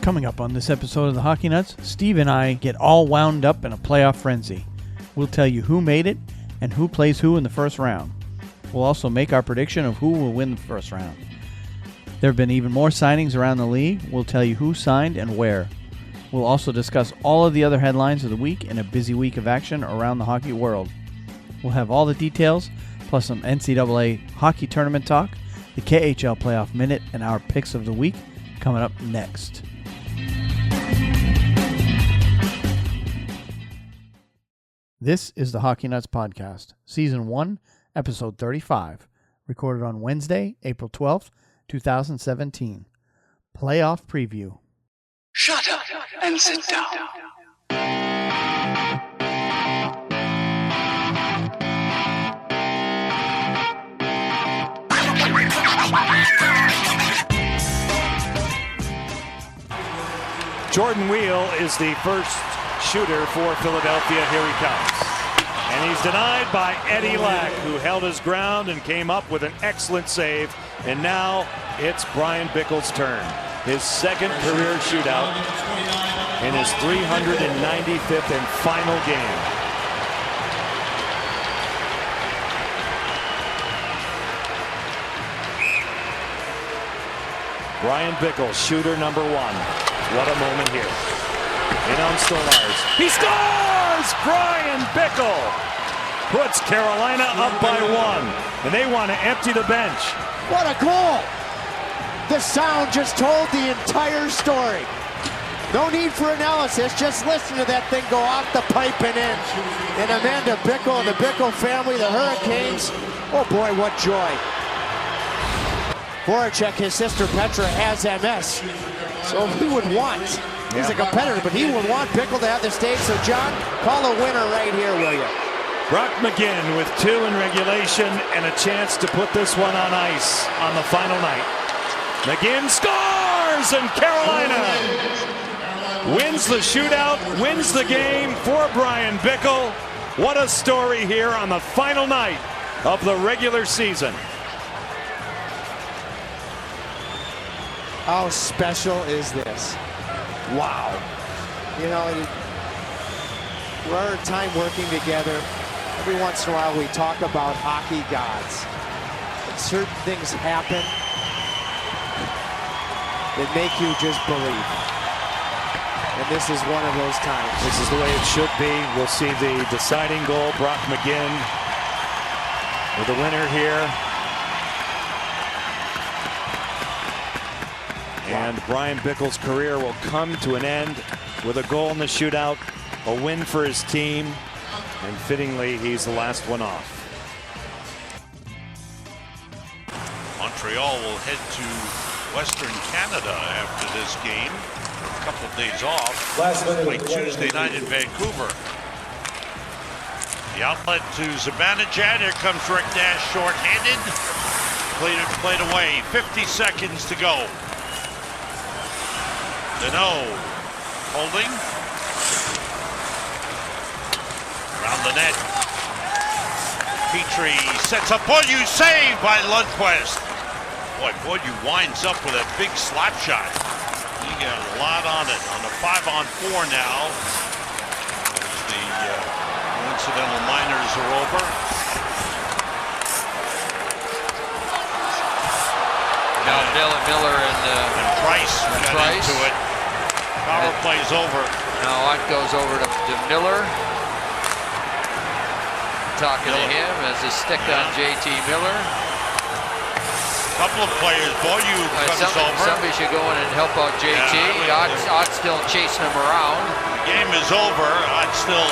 Coming up on this episode of the Hockey Nuts, Steve and I get all wound up in a playoff frenzy. We'll tell you who made it and who plays who in the first round. We'll also make our prediction of who will win the first round. There have been even more signings around the league. We'll tell you who signed and where. We'll also discuss all of the other headlines of the week in a busy week of action around the hockey world. We'll have all the details, plus some NCAA hockey tournament talk, the KHL playoff minute, and our picks of the week coming up next. This is the Hockey Nuts Podcast, Season 1, Episode 35, recorded on Wednesday, April 12th, 2017. Playoff Preview. Shut up and sit down. Jordan Wheel is the first shooter for Philadelphia. Here he comes. And he's denied by Eddie Lack, who held his ground and came up with an excellent save. And now it's Brian Bickell's turn. His second career shootout in his 395th and final game. Brian Bickell, shooter number one. What a moment here. In on Stolarz. He scores! Brian Bickell puts Carolina up by one. And they want to empty the bench. What a goal! The sound just told the entire story. No need for analysis, just listen to that thing go off the pipe and in. And Amanda Bickell and the Bickell family, the Hurricanes, oh boy, what joy. Voracek, his sister Petra, has MS. So he would want, he's a competitor, but he would want Bickell to have the stage. So John, call a winner right here, will you? Brock McGinn with 2 in regulation and a chance to put this one on ice on the final night. McGinn scores, and Carolina wins the shootout, wins the game for Brian Bickell. What a story here on the final night of the regular season. How special is this? Wow. You know, we're our time working together. Every once in a while we talk about hockey gods. And certain things happen that make you just believe. And this is one of those times. This is the way it should be. We'll see the deciding goal. Brock McGinn with the winner here. And Brian Bickell's career will come to an end with a goal in the shootout, a win for his team, and fittingly, he's the last one off. Montreal will head to Western Canada after this game. A couple of days off. Play Tuesday night in Vancouver. The outlet to Zibanejad. Here comes Rick Nash short-handed. Played away. 50 seconds to go. Deneau holding. Around the net. Petrie sets up. Beaulieu saved by Lundqvist. Boy, Beaulieu winds up with a big slap shot. He got a lot on it. On the 5-on-4 now. As the incidental minors are over. Now Miller and Price got into it. Power play's over. Now it goes over to Miller. Talking to him as a stick on JT Miller. Couple of players. Beaulieu comes over. Somebody should go in and help out JT. Ott's still chasing him around. The game is over. Ott's still.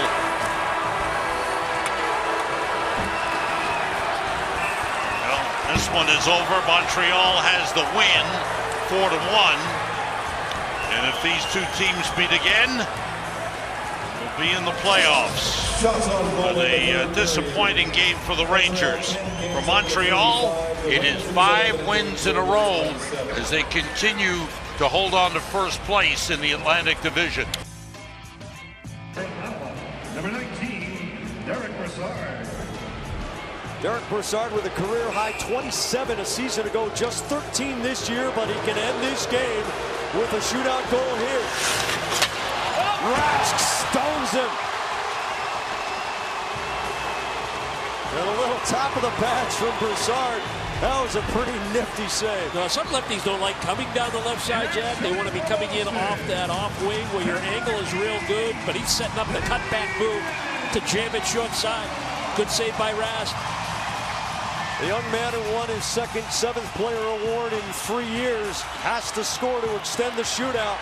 Well, this one is over. Montreal has the win, 4-1. And if these two teams meet again, we'll be in the playoffs. But a disappointing game for the Rangers. For Montreal, it is 5 wins in a row as they continue to hold on to first place in the Atlantic Division. Number 19, Derek Brassard. Derek Brassard with a career high 27 a season ago, just 13 this year, but he can end this game with a shootout goal here. Rask stones him. And a little top of the patch from Broussard. That was a pretty nifty save. Now, some lefties don't like coming down the left side, Jack. They want to be coming in off that off wing where your angle is real good, but he's setting up the cutback move to jam it short side. Good save by Rask. The young man who won his second seventh player award in 3 years has to score to extend the shootout.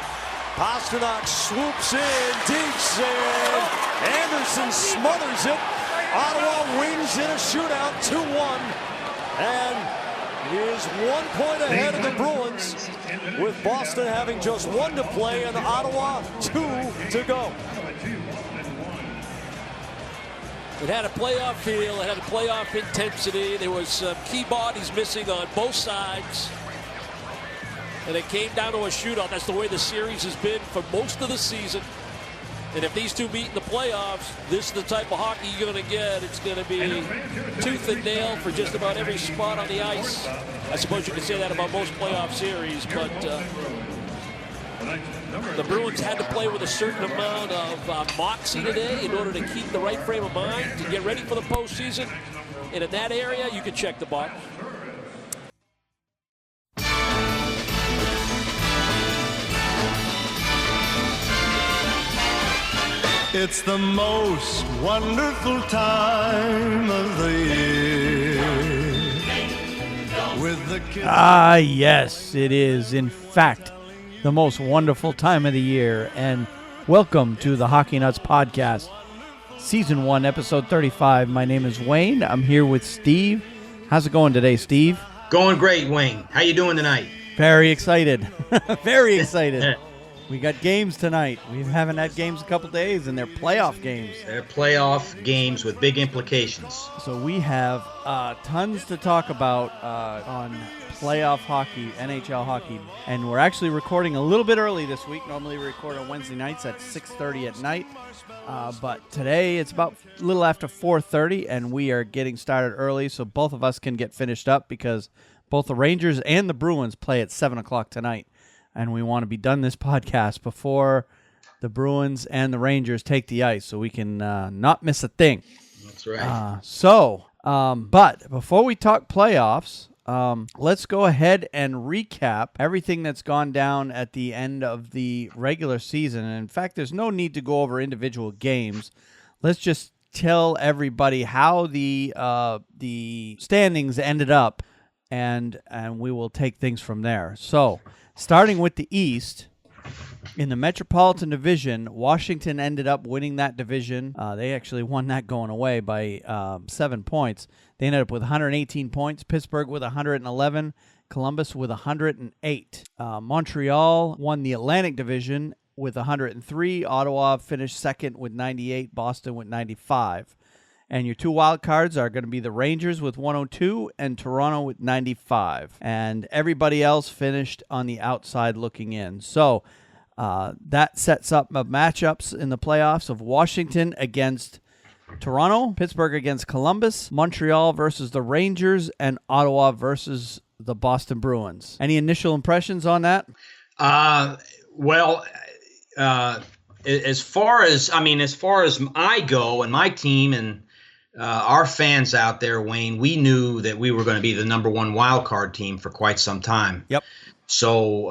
Pasternak swoops in, deep save. Anderson smothers it. Ottawa wins in a shootout 2-1 and is 1 point ahead of the Bruins, with Boston having just 1 to play and Ottawa 2 to go. It had a playoff feel, it had a playoff intensity. There was some key bodies missing on both sides. And it came down to a shootout. That's the way the series has been for most of the season. And if these two meet in the playoffs, this is the type of hockey you're going to get. It's going to be tooth and nail for just about every spot on the ice. I suppose you could say that about most playoff series, but the Bruins had to play with a certain amount of moxie today in order to keep the right frame of mind to get ready for the postseason. And in that area, you can check the box. It's the most wonderful time of the year. With the kids. Ah, yes, it is, in fact, the most wonderful time of the year. And welcome to the Hockey Nuts Podcast, Season 1, Episode 35. My name is Wayne. I'm here with Steve. How's it going today, Steve? Going great, Wayne. How you doing tonight? Very excited. Very excited. We got games tonight. We haven't had games a couple days, and they're playoff games. They're playoff games with big implications. So we have tons to talk about on playoff hockey, NHL hockey. And we're actually recording a little bit early this week. Normally we record on Wednesday nights at 6:30 at night. But today it's about a little after 4:30, and we are getting started early so both of us can get finished up because both the Rangers and the Bruins play at 7 o'clock tonight. And we want to be done this podcast before the Bruins and the Rangers take the ice so we can not miss a thing. That's right. But before we talk playoffs, let's go ahead and recap everything that's gone down at the end of the regular season. And in fact, there's no need to go over individual games. Let's just tell everybody how the standings ended up, and we will take things from there. So, starting with the East, in the Metropolitan Division, Washington ended up winning that division. They actually won that going away by 7 points. They ended up with 118 points. Pittsburgh with 111. Columbus with 108. Montreal won the Atlantic Division with 103. Ottawa finished second with 98. Boston with 95. And your two wild cards are going to be the Rangers with 102 and Toronto with 95. And everybody else finished on the outside looking in. So that sets up matchups in the playoffs of Washington against Toronto, Pittsburgh against Columbus, Montreal versus the Rangers, and Ottawa versus the Boston Bruins. Any initial impressions on that? As far as I go and my team and our fans out there, Wayne, we knew that we were going to be the number one wild card team for quite some time. Yep. So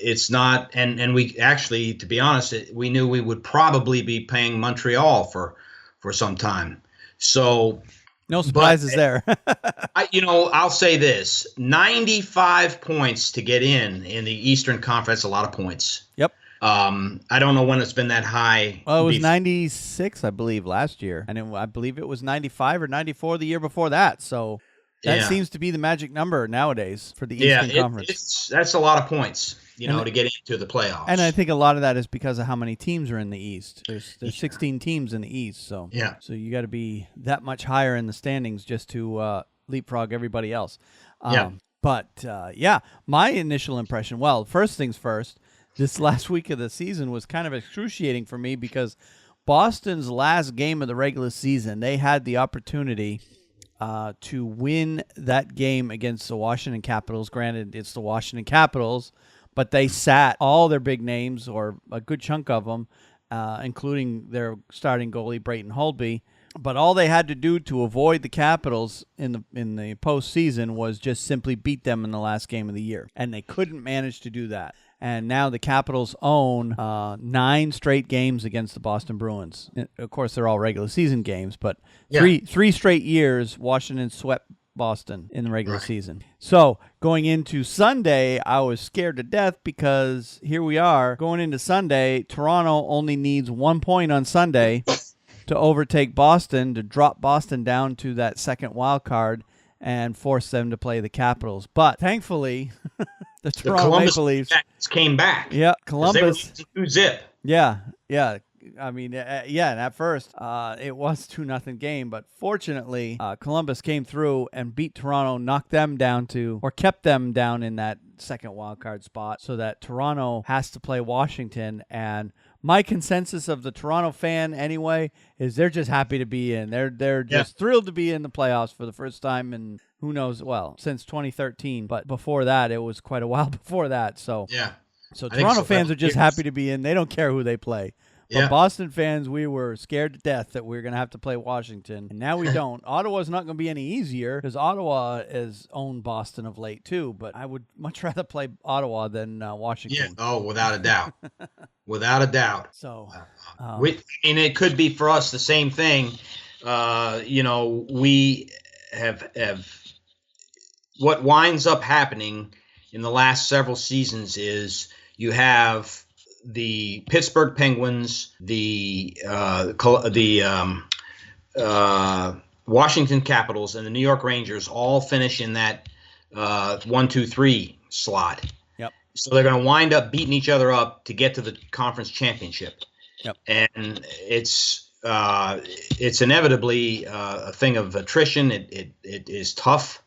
it's not, and we actually, to be honest, we knew we would probably be paying Montreal for some time. So no surprises there. I'll say this: 95 points to get in the Eastern Conference, a lot of points. Yep. I don't know when it's been that high. Well, it was 96, I believe, last year. And I believe it was 95 or 94 the year before that. So that seems to be the magic number nowadays for the Eastern Conference. That's a lot of points, to get into the playoffs. And I think a lot of that is because of how many teams are in the East. There's 16 teams in the East. So so you got to be that much higher in the standings just to leapfrog everybody else. But my initial impression, well, first things first, this last week of the season was kind of excruciating for me because Boston's last game of the regular season, they had the opportunity to win that game against the Washington Capitals. Granted, it's the Washington Capitals, but they sat all their big names, or a good chunk of them, including their starting goalie, Brayton Holtby. But all they had to do to avoid the Capitals in the postseason was just simply beat them in the last game of the year. And they couldn't manage to do that. And now the Capitals own 9 straight games against the Boston Bruins. Of course, they're all regular season games, but three straight years Washington swept Boston in the regular season. So going into Sunday, I was scared to death because here we are going into Sunday. Toronto only needs 1 point on Sunday to overtake Boston, to drop Boston down to that second wild card and force them to play the Capitals. But thankfully, the Toronto Maple Leafs came back. Yeah, Columbus. They were 2-zip. Yeah. I mean, and at first, it was 2-0 game, but fortunately, Columbus came through and beat Toronto, knocked them down kept them down in that second wild card spot, so that Toronto has to play Washington. And my consensus of the Toronto fan, anyway, is they're just happy to be in. They're just thrilled to be in the playoffs for the first time in who knows, since 2013. But before that, it was quite a while before that. So Toronto fans are just happy to be in. They don't care who they play. But Boston fans, we were scared to death that we were going to have to play Washington. And now we don't. Ottawa's not going to be any easier because Ottawa has owned Boston of late too. But I would much rather play Ottawa than Washington. Yeah. Oh, without a doubt. Without a doubt. So, it could be for us the same thing. We have what winds up happening in the last several seasons is you have the Pittsburgh Penguins, the Washington Capitals, and the New York Rangers all finish in that 1, 2, 3 slot. Yep. So they're going to wind up beating each other up to get to the conference championship. Yep. And it's inevitably a thing of attrition. It is tough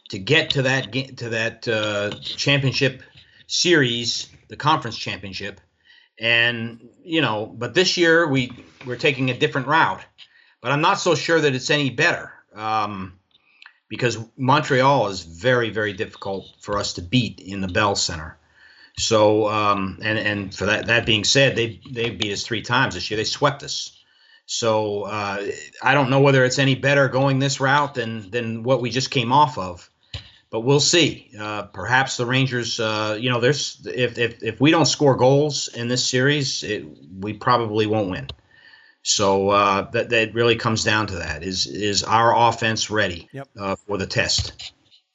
to get to that championship series, the conference championship. And, but this year we're taking a different route. But I'm not so sure that it's any better because Montreal is very, very difficult for us to beat in the Bell Center. So, and for that being said, they beat us 3 times this year. They swept us. So I don't know whether it's any better going this route than what we just came off of. But we'll see. Perhaps the Rangers, there's if we don't score goals in this series, we probably won't win. So that really comes down to that. Is our offense ready for the test?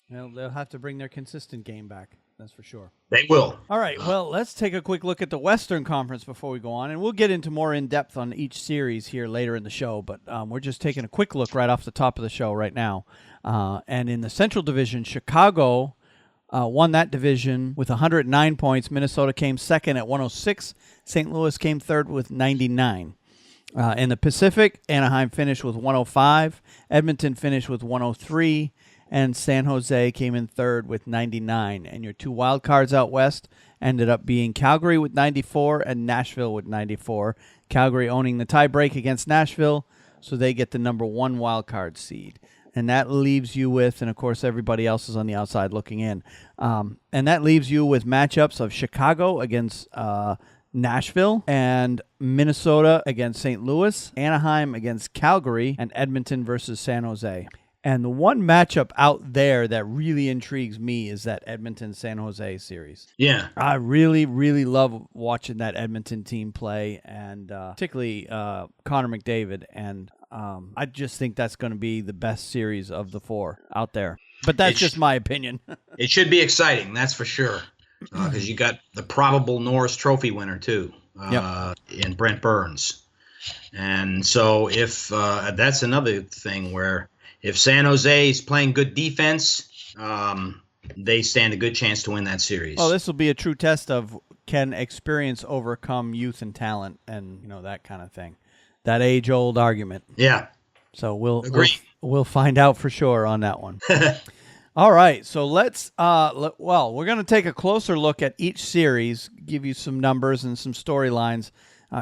Well, they'll have to bring their consistent game back. That's for sure. They will. All right, well, let's take a quick look at the Western Conference before we go on, and we'll get into more in-depth on each series here later in the show, but we're just taking a quick look right off the top of the show right now. And in the Central Division, Chicago won that division with 109 points. Minnesota came second at 106. St. Louis came third with 99. In the Pacific, Anaheim finished with 105. Edmonton finished with 103. And San Jose came in third with 99. And your 2 wild cards out west ended up being Calgary with 94 and Nashville with 94. Calgary owning the tiebreak against Nashville, so they get the number 1 wild card seed. And that leaves you with, and of course everybody else is on the outside looking in, and that leaves you with matchups of Chicago against Nashville, and Minnesota against St. Louis, Anaheim against Calgary, and Edmonton versus San Jose. And the one matchup out there that really intrigues me is that Edmonton-San Jose series. Yeah. I really, really love watching that Edmonton team play, and particularly Connor McDavid. And I just think that's going to be the best series of the 4 out there. But that's just my opinion. It should be exciting, that's for sure. Because you got the probable Norris Trophy winner, too, in Brent Burns. And so if that's another thing where if San Jose is playing good defense, they stand a good chance to win that series. Oh, this will be a true test of can experience overcome youth and talent and, that kind of thing. That age-old argument. Yeah. So we'll find out for sure on that one. All right, so let's we're going to take a closer look at each series, give you some numbers and some storylines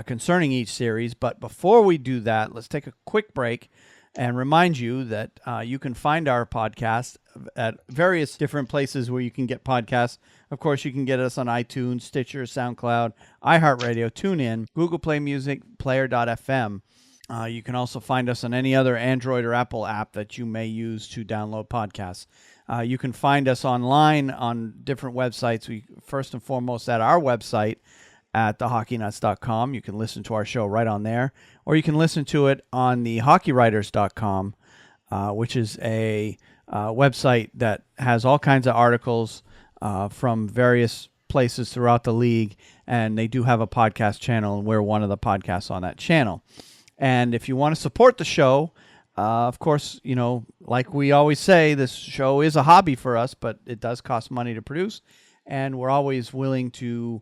concerning each series. But before we do that, let's take a quick break. and remind you that you can find our podcast at various different places where you can get podcasts. Of course, you can get us on iTunes, Stitcher, SoundCloud, iHeartRadio, TuneIn, Google Play Music, Player.fm. You can also find us on any other Android or Apple app that you may use to download podcasts. You can find us online on different websites. We first and foremost at our website at thehockeynuts.com. You can listen to our show right on there, or you can listen to it on the hockeywriters.com, which is a website that has all kinds of articles from various places throughout the league, and they do have a podcast channel, and we're one of the podcasts on that channel. And if you want to support the show, of course, like we always say, this show is a hobby for us, but it does cost money to produce, and we're always willing to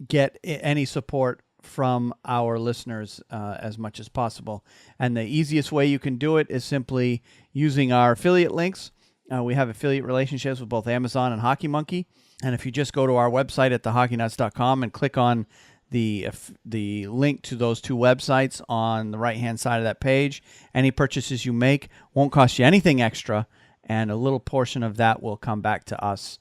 get any support from our listeners as much as possible. And the easiest way you can do it is simply using our affiliate links. We have affiliate relationships with both Amazon and Hockey Monkey. And if you just go to our website at thehockeynuts.com and click on the link to those two websites on the right-hand side of that page, any purchases you make won't cost you anything extra, and a little portion of that will come back to us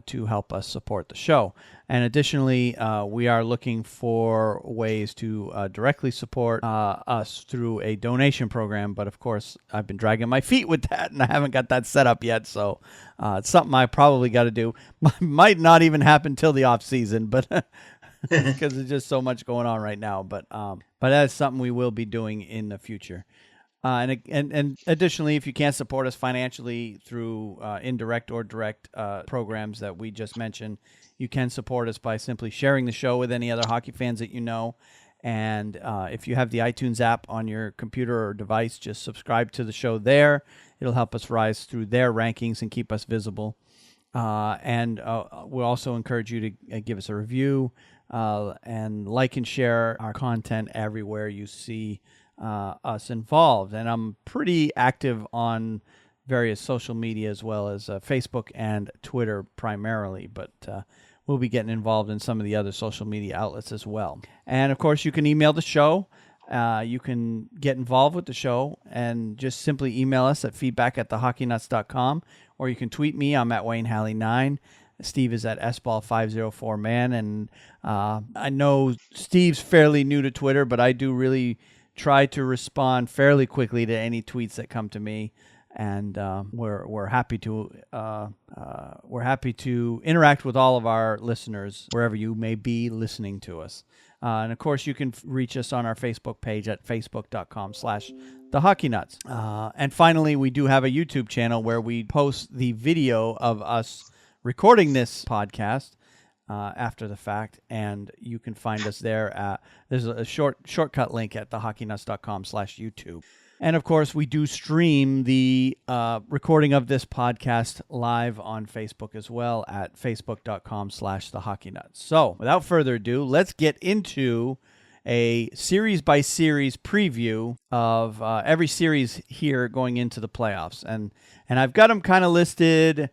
to help us support the show. And additionally, we are looking for ways to directly support us through a donation program. But of course, I've been dragging my feet with that, and I haven't got that set up yet. So it's something I probably got to do. Might not even happen till the off season, but because there's just so much going on right now. But that's something we will be doing in the future. And additionally, if you can't support us financially through indirect or direct programs that we just mentioned, you can support us by simply sharing the show with any other hockey fans that you know. And if you have the iTunes app on your computer or device, just subscribe to the show there. It'll help us rise through their rankings and keep us visible. And we'll also encourage you to give us a review and like and share our content everywhere you see us involved. And I'm pretty active on various social media as well as Facebook and Twitter primarily, but we'll be getting involved in some of the other social media outlets as well. And of course, you can email the show. You can get involved with the show and just simply email us at feedback@thehockeynuts.com, or you can tweet me. I'm at Wayne Halley 9. Steve is at sball504man, and I know Steve's fairly new to Twitter, but I do really try to respond fairly quickly to any tweets that come to me, and we're happy to interact with all of our listeners wherever you may be listening to us. And of course, you can reach us on our Facebook page at facebook.com/thehockeynuts. And finally, we do have a YouTube channel where we post the video of us recording this podcast after the fact, and you can find us there. There's a shortcut link at thehockeynuts.com/YouTube. And of course, we do stream the recording of this podcast live on Facebook as well at facebook.com/thehockeynuts. So without further ado, let's get into a series by series preview of every series here going into the playoffs. And I've got them kind of listed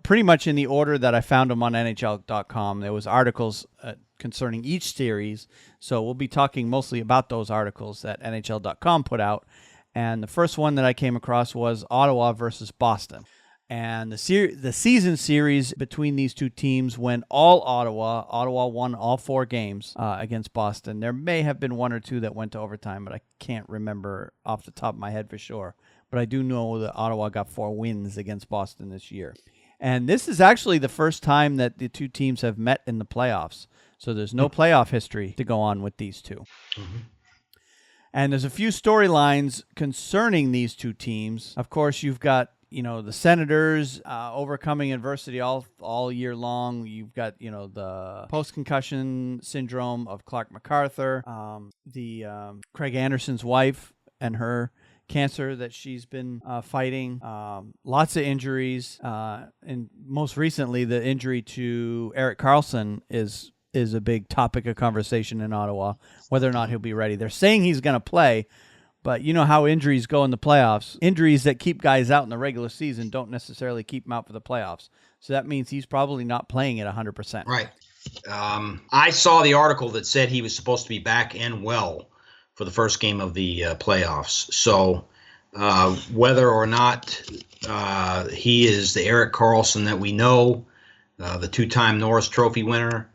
pretty much in the order that I found them on NHL.com. There was articles concerning each series, so we'll be talking mostly about those articles that NHL.com put out. And the first one that I came across was Ottawa versus Boston. And the season series between these two teams went all Ottawa. Ottawa won all 4 games against Boston. There may have been 1 or 2 that went to overtime, but I can't remember off the top of my head for sure. But I do know that Ottawa got 4 wins against Boston this year. And this is actually the first time that the two teams have met in the playoffs. So there's no playoff history to go on with these two. Mm-hmm. And there's a few storylines concerning these two teams. Of course, you've got, the Senators overcoming adversity all year long. You've got, the post-concussion syndrome of Clark MacArthur, Craig Anderson's wife and her cancer that she's been fighting, lots of injuries, and most recently the injury to Erik Karlsson is a big topic of conversation in Ottawa, whether or not he'll be ready. They're saying he's going to play, but you know how injuries go in the playoffs. Injuries that keep guys out in the regular season don't necessarily keep them out for the playoffs. So that means he's probably not playing at 100%. Right. I saw the article that said he was supposed to be back and well for the first game of the playoffs. So whether or not he is the Erik Karlsson that we know, the two-time Norris Trophy winner,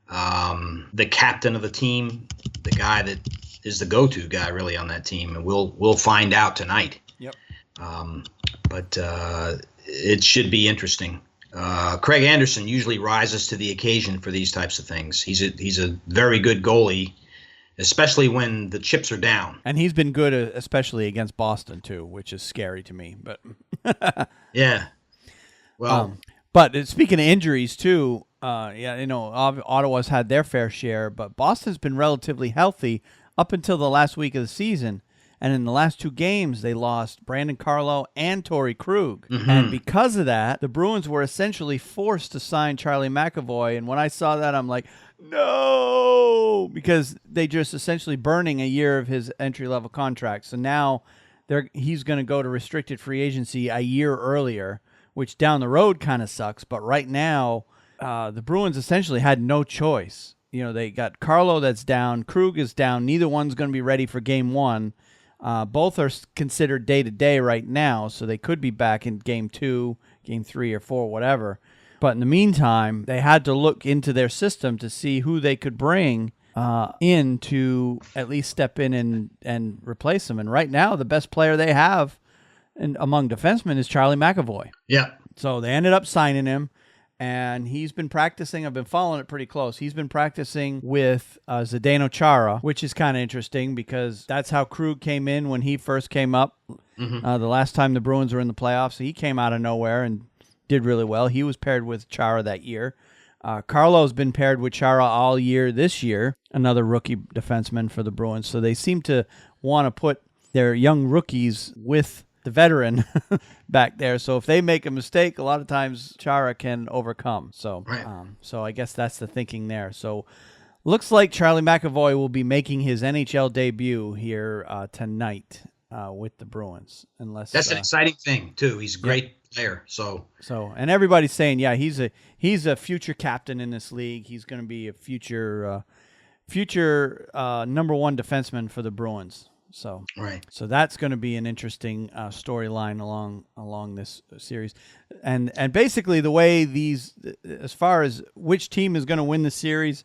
the captain of the team, the guy that is the go-to guy really on that team, and we'll find out tonight. Yep. But it should be interesting. Craig Anderson usually rises to the occasion for these types of things. He's a very good goalie, especially when the chips are down. And he's been good, especially against Boston too, which is scary to me. But yeah, well, but speaking of injuries too, Ottawa's had their fair share, but Boston's been relatively healthy up until the last week of the season. And in the last two games, they lost Brandon Carlo and Torrey Krug. Mm-hmm. And because of that, the Bruins were essentially forced to sign Charlie McAvoy. And when I saw that, I'm like, no, because they just essentially burning a year of his entry-level contract. So now he's going to go to restricted free agency a year earlier, which down the road kind of sucks. But right now, the Bruins essentially had no choice. They got Carlo that's down, Krug is down. Neither one's going to be ready for game one. Both are considered day-to-day right now, so they could be back in game 2, game 3, or 4, whatever. But in the meantime, they had to look into their system to see who they could bring in to at least step in and replace them. And right now, the best player they have among defensemen is Charlie McAvoy. Yeah. So they ended up signing him. And he's been practicing. I've been following it pretty close. He's been practicing with Zdeno Chara, which is kind of interesting because that's how Krug came in when he first came up. Mm-hmm. The last time the Bruins were in the playoffs, he came out of nowhere and did really well. He was paired with Chara that year. Carlo's been paired with Chara all year this year, another rookie defenseman for the Bruins. So they seem to want to put their young rookies with the veteran back there. So if they make a mistake, a lot of times Chara can overcome. So, right. So I guess that's the thinking there. So looks like Charlie McAvoy will be making his NHL debut here tonight with the Bruins. That's an exciting thing too. He's a great player. So and everybody's saying, yeah, he's a future captain in this league. He's going to be a future number one defenseman for the Bruins. So that's going to be an interesting storyline along this series, and basically the way these, as far as which team is going to win the series,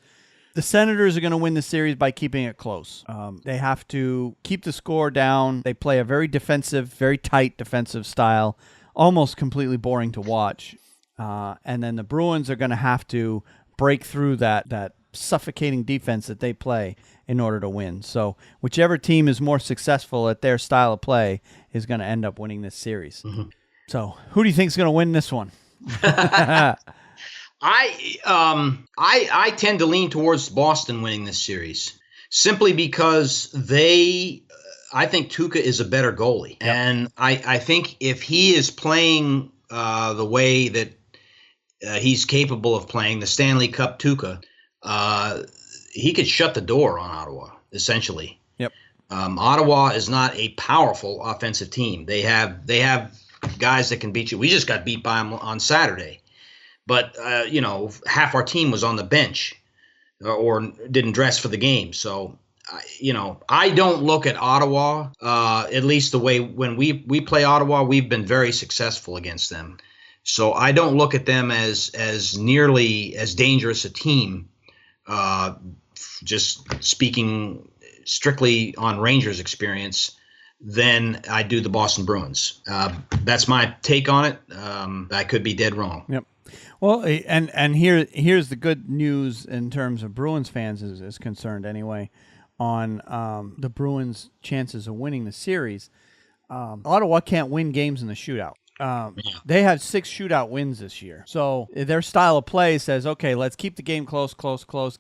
the Senators are going to win the series by keeping it close. They have to keep the score down. They play a very defensive, very tight defensive style, almost completely boring to watch. And then the Bruins are going to have to break through that suffocating defense that they play in order to win. So whichever team is more successful at their style of play is going to end up winning this series. Mm-hmm. So who do you think is going to win this one? I tend to lean towards Boston winning this series simply because I think Tuukka is a better goalie. Yep. And I think if he is playing the way that he's capable of playing, the Stanley Cup Tuukka, he could shut the door on Ottawa, essentially. Yep. Ottawa is not a powerful offensive team. They have guys that can beat you. We just got beat by them on Saturday. But, half our team was on the bench or didn't dress for the game. So, I don't look at Ottawa, at least the way when we play Ottawa, we've been very successful against them. So I don't look at them as nearly as dangerous a team, just speaking strictly on Rangers experience, than I do the Boston Bruins. That's my take on it. I could be dead wrong. Yep. Well, and here's the good news in terms of Bruins fans is concerned anyway, on the Bruins' chances of winning the series. Ottawa can't win games in the shootout. They had 6 shootout wins this year. So their style of play says, okay, let's keep the game close,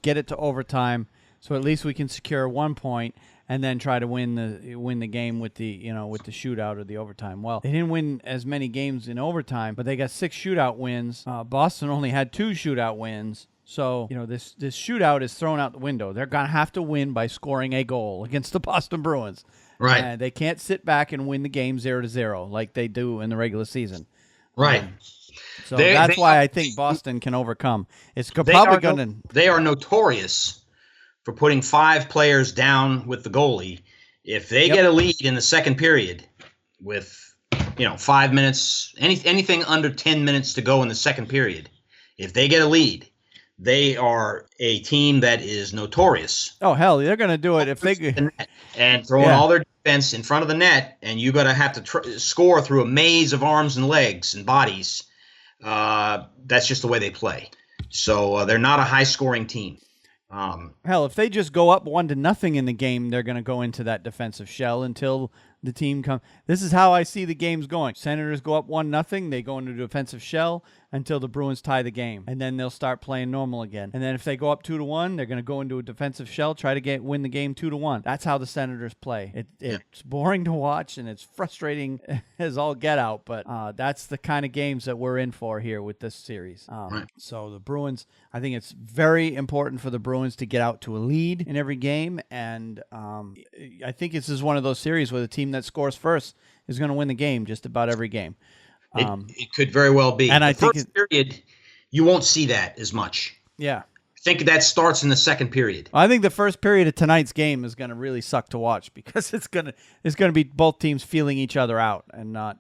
get it to overtime, so at least we can secure 1 point, and then try to win the game with the shootout or the overtime. Well, they didn't win as many games in overtime, but they got 6 shootout wins. Boston only had 2 shootout wins. So, this shootout is thrown out the window. They're going to have to win by scoring a goal against the Boston Bruins. Right. They can't sit back and win the game 0-0 like they do in the regular season. Right. So that's why I think Boston can overcome. It's probably going to. They are notorious for putting 5 players down with the goalie. If they get a lead in the second period, with 5 minutes, anything under 10 minutes to go in the second period. If they get a lead, they are a team that is notorious. Oh, hell, they're going to do it if they and throwing all their defense in front of the net, and you're going to have to score through a maze of arms and legs and bodies. That's just the way they play. So they're not a high-scoring team. Hell, if they just go up 1-0 in the game, they're going to go into that defensive shell until the team comes. This is how I see the games going. Senators go up 1-0, they go into a defensive shell until the Bruins tie the game, and then they'll start playing normal again. And then if they go up 2-1, they're going to go into a defensive shell, try to win the game 2-1. That's how the Senators play. It's boring to watch, and it's frustrating as all get out, but that's the kind of games that we're in for here with this series. So the Bruins, I think it's very important for the Bruins to get out to a lead in every game, and I think this is one of those series where the team that scores first is going to win the game just about every game. It could very well be. And the I think first period, you won't see that as much. Yeah. I think that starts in the second period. I think the first period of tonight's game is going to really suck to watch because it's going to be both teams feeling each other out and not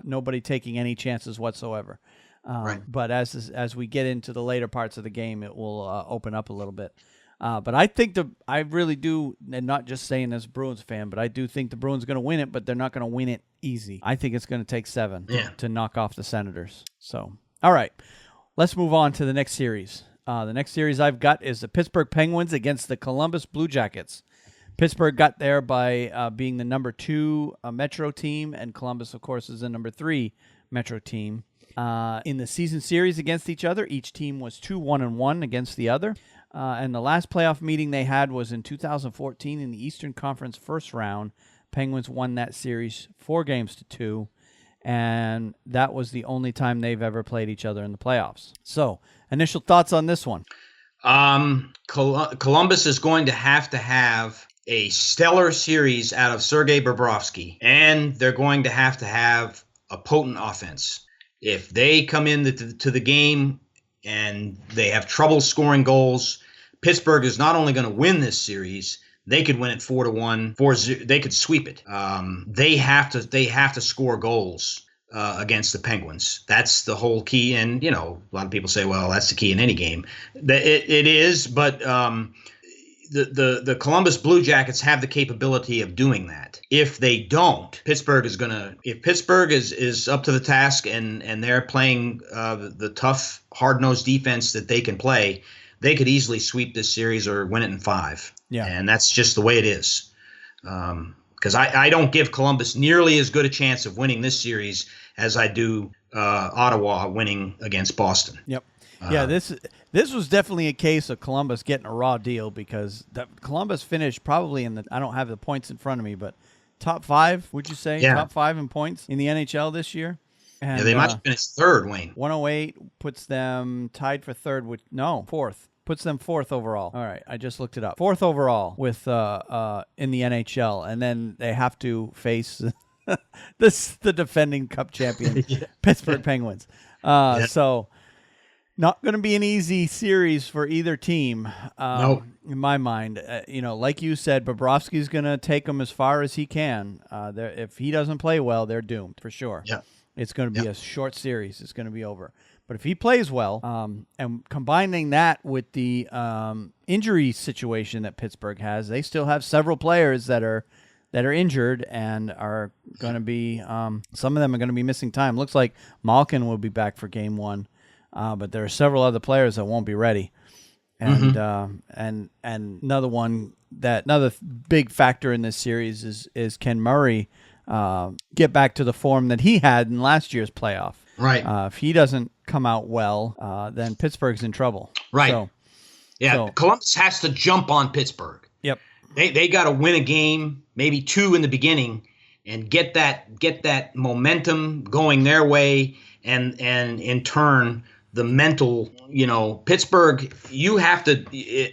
nobody taking any chances whatsoever. But as we get into the later parts of the game, it will open up a little bit. But I really do, and not just saying as a Bruins fan, but I do think the Bruins are going to win it, but they're not going to win it easy. I think it's going to take 7 to knock off the Senators. So, all right, let's move on to the next series. The next series I've got is the Pittsburgh Penguins against the Columbus Blue Jackets. Pittsburgh got there by being the number 2 Metro team, and Columbus, of course, is the number 3 Metro team. In the season series against each other, each team was 2-1-1 against the other. And the last playoff meeting they had was in 2014 in the Eastern Conference first round. Penguins won that series 4-2, and that was the only time they've ever played each other in the playoffs. So, initial thoughts on this one? Columbus is going to have a stellar series out of Sergei Bobrovsky, and they're going to have a potent offense. If they come into the game and they have trouble scoring goals, Pittsburgh is not only going to win this series, they could win it 4-1, 4-0. They could sweep it. They have to score goals against the Penguins. That's the whole key. And a lot of people say, well, that's the key in any game. It is, but the Columbus Blue Jackets have the capability of doing that. If they don't, if Pittsburgh is up to the task and they're playing the tough, hard-nosed defense that they can play, they could easily sweep this series or win it in 5. Yeah. And that's just the way it is. Because I don't give Columbus nearly as good a chance of winning this series as I do Ottawa winning against Boston. Yep. Yeah, this was definitely a case of Columbus getting a raw deal because Columbus finished probably I don't have the points in front of me, but top 5, would you say? Yeah. Top 5 in points in the NHL this year? And, they might have finished 3rd, Wayne. 108 puts them tied for 3rd with 4th. Puts them 4th overall. All right, I just looked it up. 4th overall with in the NHL, and then they have to face the defending Cup champion Pittsburgh Penguins. So not going to be an easy series for either team. No. In my mind, like you said, Bobrovsky's going to take them as far as he can. If he doesn't play well, they're doomed for sure. Yeah. It's going to be a short series. It's going to be over. But if he plays well, and combining that with the injury situation that Pittsburgh has, they still have several players that are injured and are going to be some of them are going to be missing time. Looks like Malkin will be back for Game 1, but there are several other players that won't be ready. And and another big factor in this series is can Murray get back to the form that he had in last year's playoff. Right. If he doesn't come out well, then Pittsburgh's in trouble. Right. Columbus has to jump on Pittsburgh. Yep. They got to win a game, maybe 2 in the beginning, and get that momentum going their way, and in turn the mental. Pittsburgh, you have to,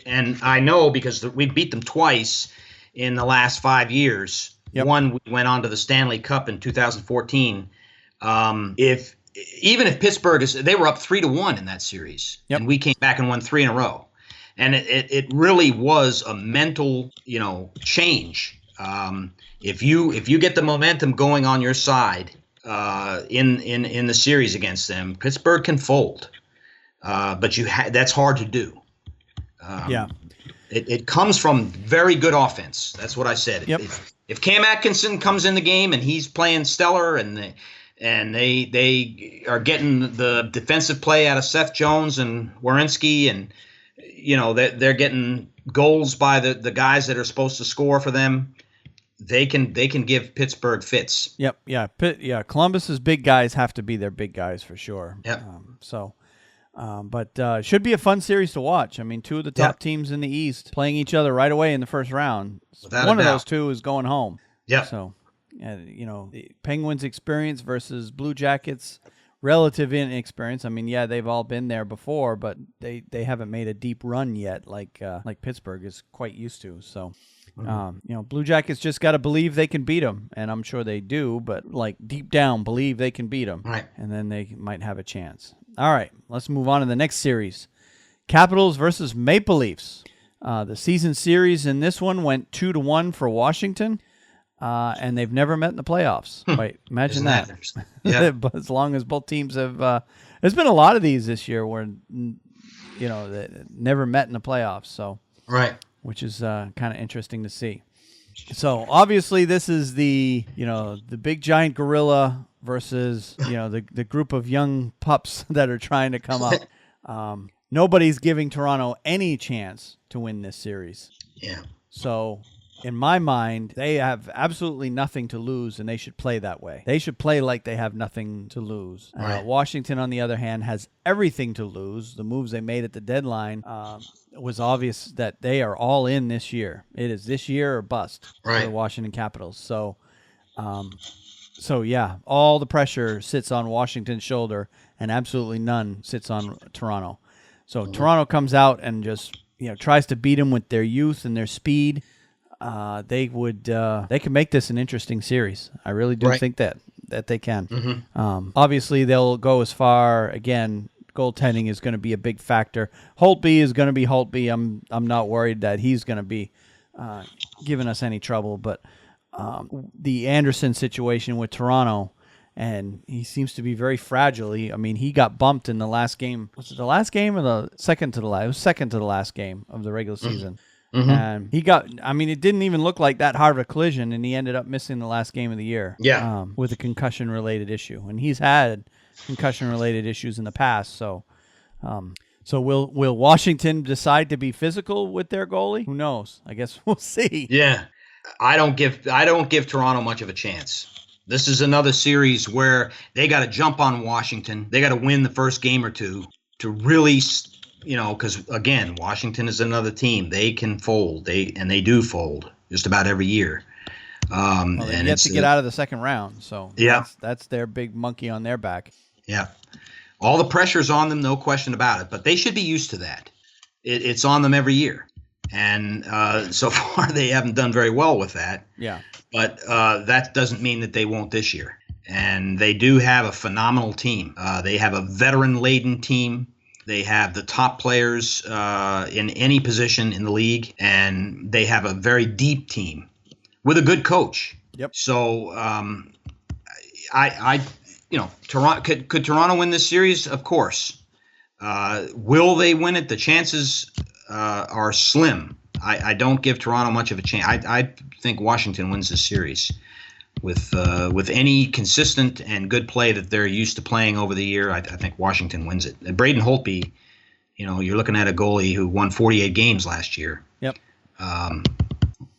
and I know because we beat them twice in the last 5 years. Yep. One, we went on to the Stanley Cup in 2014. Even if Pittsburgh they were up 3-1 in that series, and we came back and won 3 in a row, and it really was a mental change If you get the momentum going on your side in the series against them, Pittsburgh can fold. But that's hard to do. Yeah. It comes from very good offense. That's what I said. Yep. If Cam Atkinson comes in the game and he's playing stellar and they are getting the defensive play out of Seth Jones and Werenski, and they're getting goals by the guys that are supposed to score for them, they can give Pittsburgh fits. Yep. Yeah. Columbus's big guys have to be their big guys for sure. Yep. But it should be a fun series to watch. I mean, two of the top teams in the East playing each other right away in the first round. One of those two is going home. Yeah. So, the Penguins' experience versus Blue Jackets' relative inexperience. I mean, yeah, they've all been there before, but they haven't made a deep run yet, like Pittsburgh is quite used to. So. Blue Jackets just got to believe they can beat them, and I'm sure they do, but deep down believe they can beat them. Right. And then they might have a chance. All right, let's move on to the next series. Capitals versus Maple Leafs. The season series in this one went 2-1 for Washington, and they've never met in the playoffs. Right, imagine that. Yeah. But as long as both teams have, there's been a lot of these this year where, they never met in the playoffs. So. Right. Which is kind of interesting to see. So obviously this is the big giant gorilla versus the group of young pups that are trying to come up. Nobody's giving Toronto any chance to win this series. Yeah. So in my mind, they have absolutely nothing to lose, and they should play that way. They should play like they have nothing to lose. Right. Washington, on the other hand, has everything to lose. The moves they made at the deadline was obvious that they are all in this year. It is this year or bust for the Washington Capitals. So, yeah, all the pressure sits on Washington's shoulder, and absolutely none sits on Toronto. So Toronto comes out and just tries to beat them with their youth and their speed. They can make this an interesting series. I really do think that they can. Mm-hmm. Obviously, they'll go as far. Again, goaltending is going to be a big factor. Holtby is going to be Holtby. I'm not worried that he's going to be giving us any trouble. But the Anderson situation with Toronto, and he seems to be very fragile. He got bumped in the last game. Was it the last game or the second to the last? It was second to the last game of the regular season. Mm-hmm. And it didn't even look like that hard of a collision, and he ended up missing the last game of the year. Yeah. With a concussion-related issue. And he's had concussion-related issues in the past. So will Washington decide to be physical with their goalie? Who knows? I guess we'll see. Yeah. I don't give Toronto much of a chance. This is another series where they got to jump on Washington. They got to win the first game or two to really because, again, Washington is another team. They can fold. They do fold just about every year. They have to get out of the second round. So that's their big monkey on their back. Yeah. All the pressure's on them, no question about it. But they should be used to that. It's on them every year. And so far they haven't done very well with that. Yeah. But that doesn't mean that they won't this year. And they do have a phenomenal team. They have a veteran-laden team. They have the top players in any position in the league, and they have a very deep team with a good coach. Yep. So, Toronto could Toronto win this series? Of course. Will they win it? The chances are slim. I don't give Toronto much of a chance. I think Washington wins this series. With any consistent and good play that they're used to playing over the year, I think Washington wins it. And Braden Holtby, you're looking at a goalie who won 48 games last year. Yep.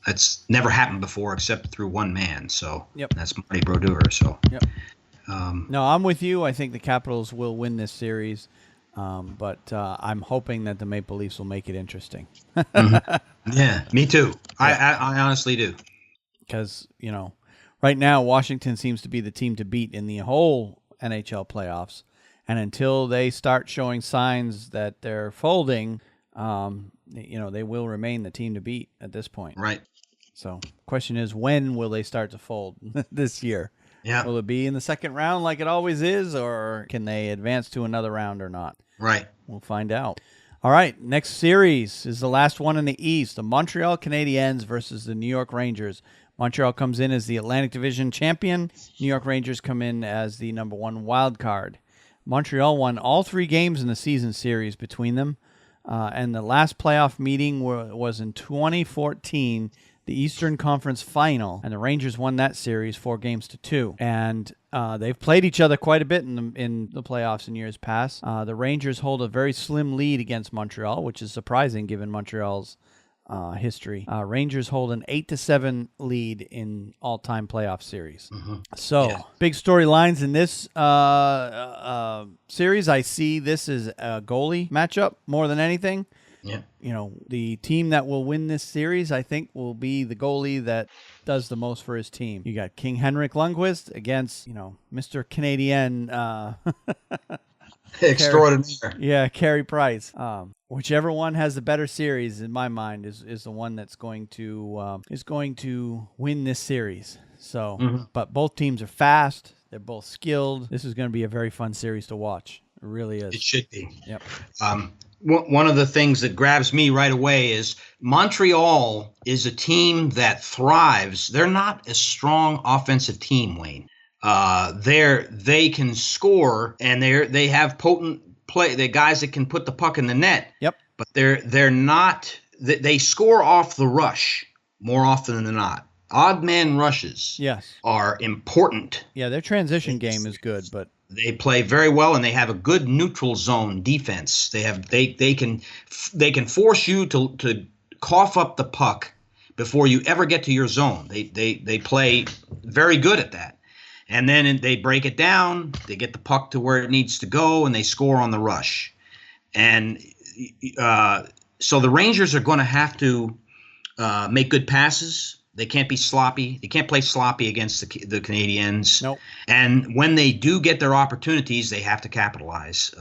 That's never happened before except through one man. So that's Marty Brodeur. So no, I'm with you. I think the Capitals will win this series, but I'm hoping that the Maple Leafs will make it interesting. Mm-hmm. Yeah, me too. Yeah. I honestly do. Because right now, Washington seems to be the team to beat in the whole NHL playoffs. And until they start showing signs that they're folding, they will remain the team to beat at this point. Right. So question is, when will they start to fold this year? Yeah. Will it be in the second round like it always is, or can they advance to another round or not? Right. We'll find out. All right, next series is the last one in the East. The Montreal Canadiens versus the New York Rangers. Montreal comes in as the Atlantic Division champion. New York Rangers come in as the number 1 wild card. Montreal won all 3 games in the season series between them. And the last playoff meeting was in 2014, the Eastern Conference Final, and the Rangers won that series 4-2. And they've played each other quite a bit in the playoffs in years past. The Rangers hold a very slim lead against Montreal, which is surprising given Montreal's history. Rangers hold an 8-7 lead in all-time playoff series. So, big storylines in this series. I see this as a goalie matchup more than anything. Yeah. You know, the team that will win this series, I think, will be the goalie that does the most for his team. You got King Henrik Lundqvist against, Mr. Canadian extraordinaire. Carey Price. Whichever one has the better series, in my mind, is the one that's going to win this series. So, but both teams are fast. They're both skilled. This is going to be a very fun series to watch. It really is. It should be. Yep. One of the things that grabs me right away is Montreal is a team that thrives. They're not a strong offensive team, Wayne. They can score, and they have potent play. They're guys that can put the puck in the net. Yep. But they're not. They score off the rush more often than not. Odd man rushes. Yes. Are important. Yeah, their transition game is good, but they play very well, and they have a good neutral zone defense. They can force you to cough up the puck before you ever get to your zone. They play very good at that. And then they break it down, they get the puck to where it needs to go, and they score on the rush. And so the Rangers are going to have to make good passes. They can't be sloppy. They can't play sloppy against the Canadiens. Nope. And when they do get their opportunities, they have to capitalize.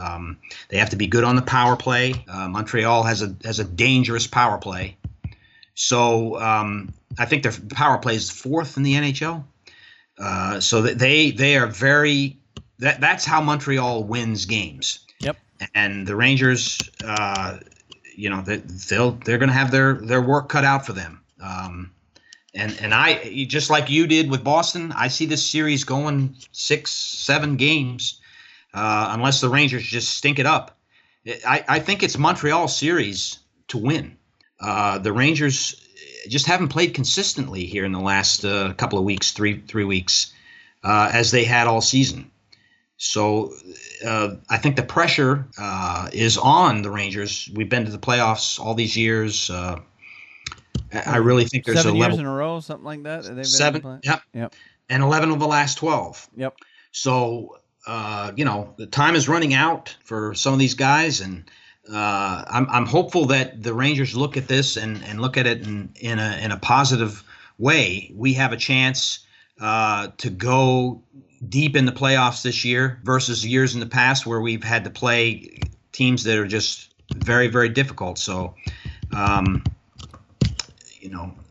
They have to be good on the power play. Montreal has a dangerous power play. So I think their power play is 4th in the NHL. So that they are very that's how Montreal wins games. Yep. And the Rangers, they're going to have their work cut out for them. And I, just like you did with Boston, I see this series going 6-7 games, unless the Rangers just stink it up. I think it's Montreal's series to win. The Rangers just haven't played consistently here in the last couple of weeks, three weeks, as they had all season. So I think the pressure is on the Rangers. We've been to the playoffs all these years. I really think there's 7 a years level. in a row, something like that. They've been 7, yep. And 11 of the last 12. Yep. So, the time is running out for some of these guys, and I'm hopeful that the Rangers look at this and look at it in a positive way. We have a chance to go deep in the playoffs this year versus years in the past where we've had to play teams that are just very, very difficult. So,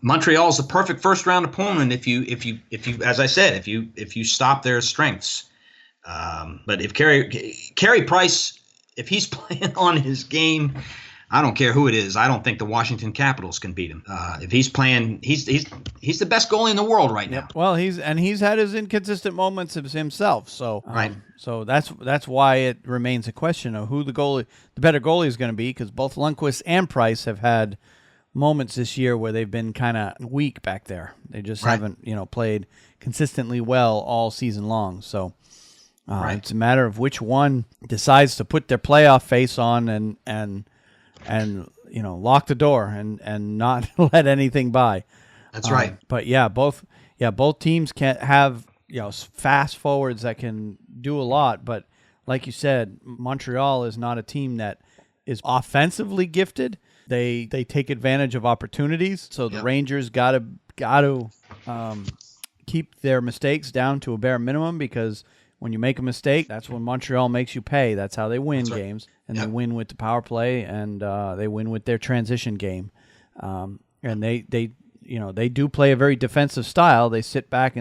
Montreal's the perfect first round opponent if you, as I said, if you stop their strengths. But if Carey Price, if he's playing on his game, I don't care who it is. I don't think the Washington Capitals can beat him. If he's playing, he's the best goalie in the world right now. Well, he's had his inconsistent moments himself. So right. So that's why it remains a question of who the better goalie is going to be, because both Lundqvist and Price have had moments this year where they've been kind of weak back there. They just haven't played consistently well all season long. So. It's a matter of which one decides to put their playoff face on and lock the door and not let anything by. That's right. But both teams can have fast forwards that can do a lot. But like you said, Montreal is not a team that is offensively gifted. They take advantage of opportunities. So the Rangers got to keep their mistakes down to a bare minimum, because when you make a mistake, that's when Montreal makes you pay. That's how they win games, and they win with the power play, and they win with their transition game. And they do play a very defensive style. They sit back,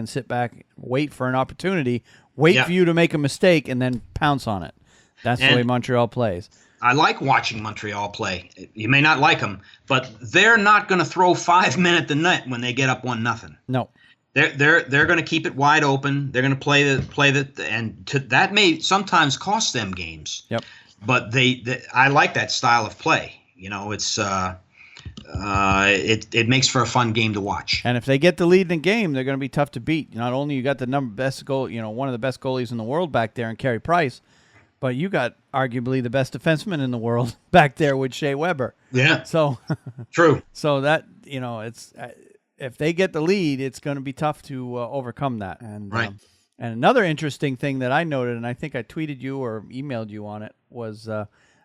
wait for an opportunity, for you to make a mistake, and then pounce on it. That's the way Montreal plays. I like watching Montreal play. You may not like them, but they're not going to throw 5 men at the net when they get up 1-0. No. They're going to keep it wide open. They're going to play that may sometimes cost them games. Yep. But I like that style of play. You know, it's it makes for a fun game to watch. And if they get the lead in the game, they're going to be tough to beat. Not only you got the best goal, one of the best goalies in the world back there in Carey Price, but you got arguably the best defenseman in the world back there with Shea Weber. Yeah. So true. So that it's if they get the lead, it's going to be tough to overcome that. And right. And another interesting thing that I noted, and I think I tweeted you or emailed you on it, was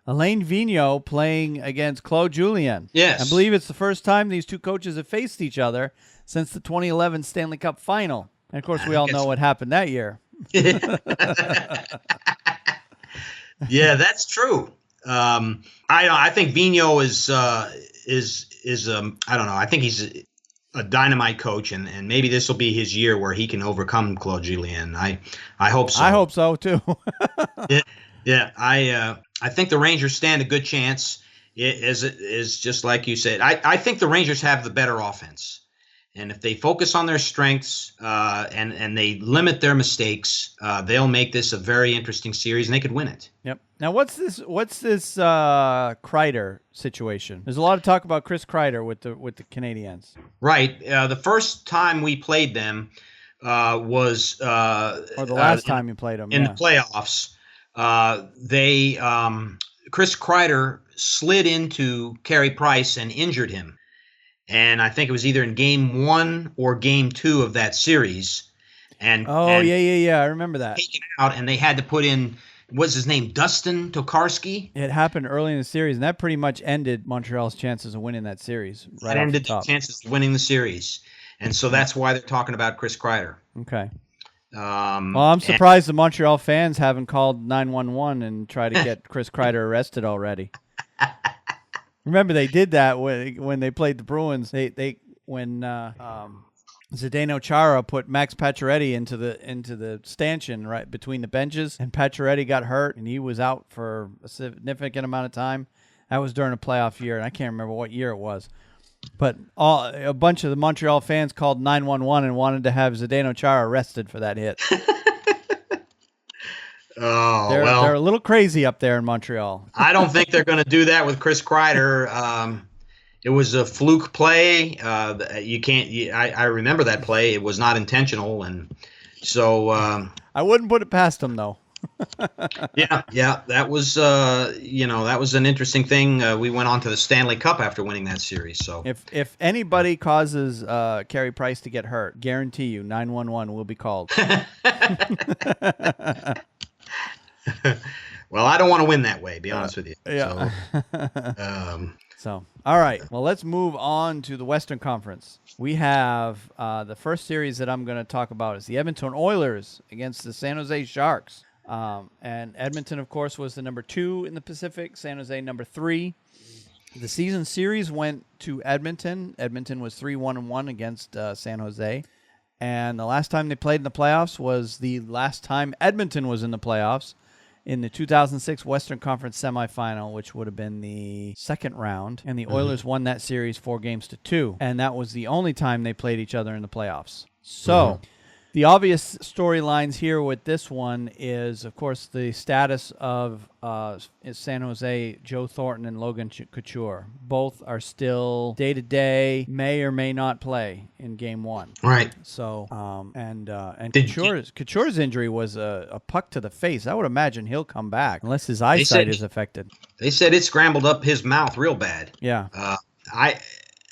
Alain Vigneault playing against Claude Julien. Yes. I believe it's the first time these two coaches have faced each other since the 2011 Stanley Cup Final. And, of course, we all know what happened that year. Yeah, that's true. I think Vigneault is I don't know. I think he's a dynamite coach, and maybe this will be his year where he can overcome Claude Julien. I hope so. I hope so too. Yeah. I think the Rangers stand a good chance. It is just like you said. I think the Rangers have the better offense. And if they focus on their strengths and they limit their mistakes, they'll make this a very interesting series, and they could win it. Yep. Now, what's this Kreider situation? There's a lot of talk about Chris Kreider with the Canadiens. Right. The first time we played them was or the last time you played them in the playoffs. Chris Kreider slid into Carey Price and injured him. And I think it was either in game 1 or game 2 of that series. Yeah. I remember that. Taken out, and they had to put in, what's his name, Dustin Tokarski? It happened early in the series, and that pretty much ended Montreal's chances of winning that series. Right, that ended the chances of winning the series. And so that's why they're talking about Chris Kreider. Okay. Well, I'm surprised the Montreal fans haven't called 911 and tried to get Chris Kreider arrested already. Remember, they did that when they played the Bruins. When Zdeno Chara put Max Pacioretty into the stanchion right between the benches, and Pacioretty got hurt, and he was out for a significant amount of time. That was during a playoff year, and I can't remember what year it was. But a bunch of the Montreal fans called 911 and wanted to have Zdeno Chara arrested for that hit. They're a little crazy up there in Montreal. I don't think they're going to do that with Chris Kreider. It was a fluke play. I remember that play. It was not intentional, and so I wouldn't put it past him though. Yeah. That was that was an interesting thing. We went on to the Stanley Cup after winning that series. So if anybody causes Carey Price to get hurt, guarantee you 911 will be called. Well, I don't want to win that way, be honest with you. Yeah. So, all right. Well, let's move on to the Western Conference. We have the first series that I'm going to talk about is the Edmonton Oilers against the San Jose Sharks. And Edmonton, of course, was the number 2 in the Pacific. San Jose, number 3. The season series went to Edmonton. Edmonton was 3-1-1 against San Jose. And the last time they played in the playoffs was the last time Edmonton was in the playoffs in the 2006 Western Conference semifinal, which would have been the second round. And the Oilers won that series 4-2. And that was the only time they played each other in the playoffs. So the obvious storylines here with this one is, of course, the status of San Jose, Joe Thornton and Logan Couture. Both are still day-to-day, may or may not play in Game 1. Right. So, and Couture's injury was a puck to the face. I would imagine he'll come back unless his eyesight is affected. They said it scrambled up his mouth real bad. Yeah. I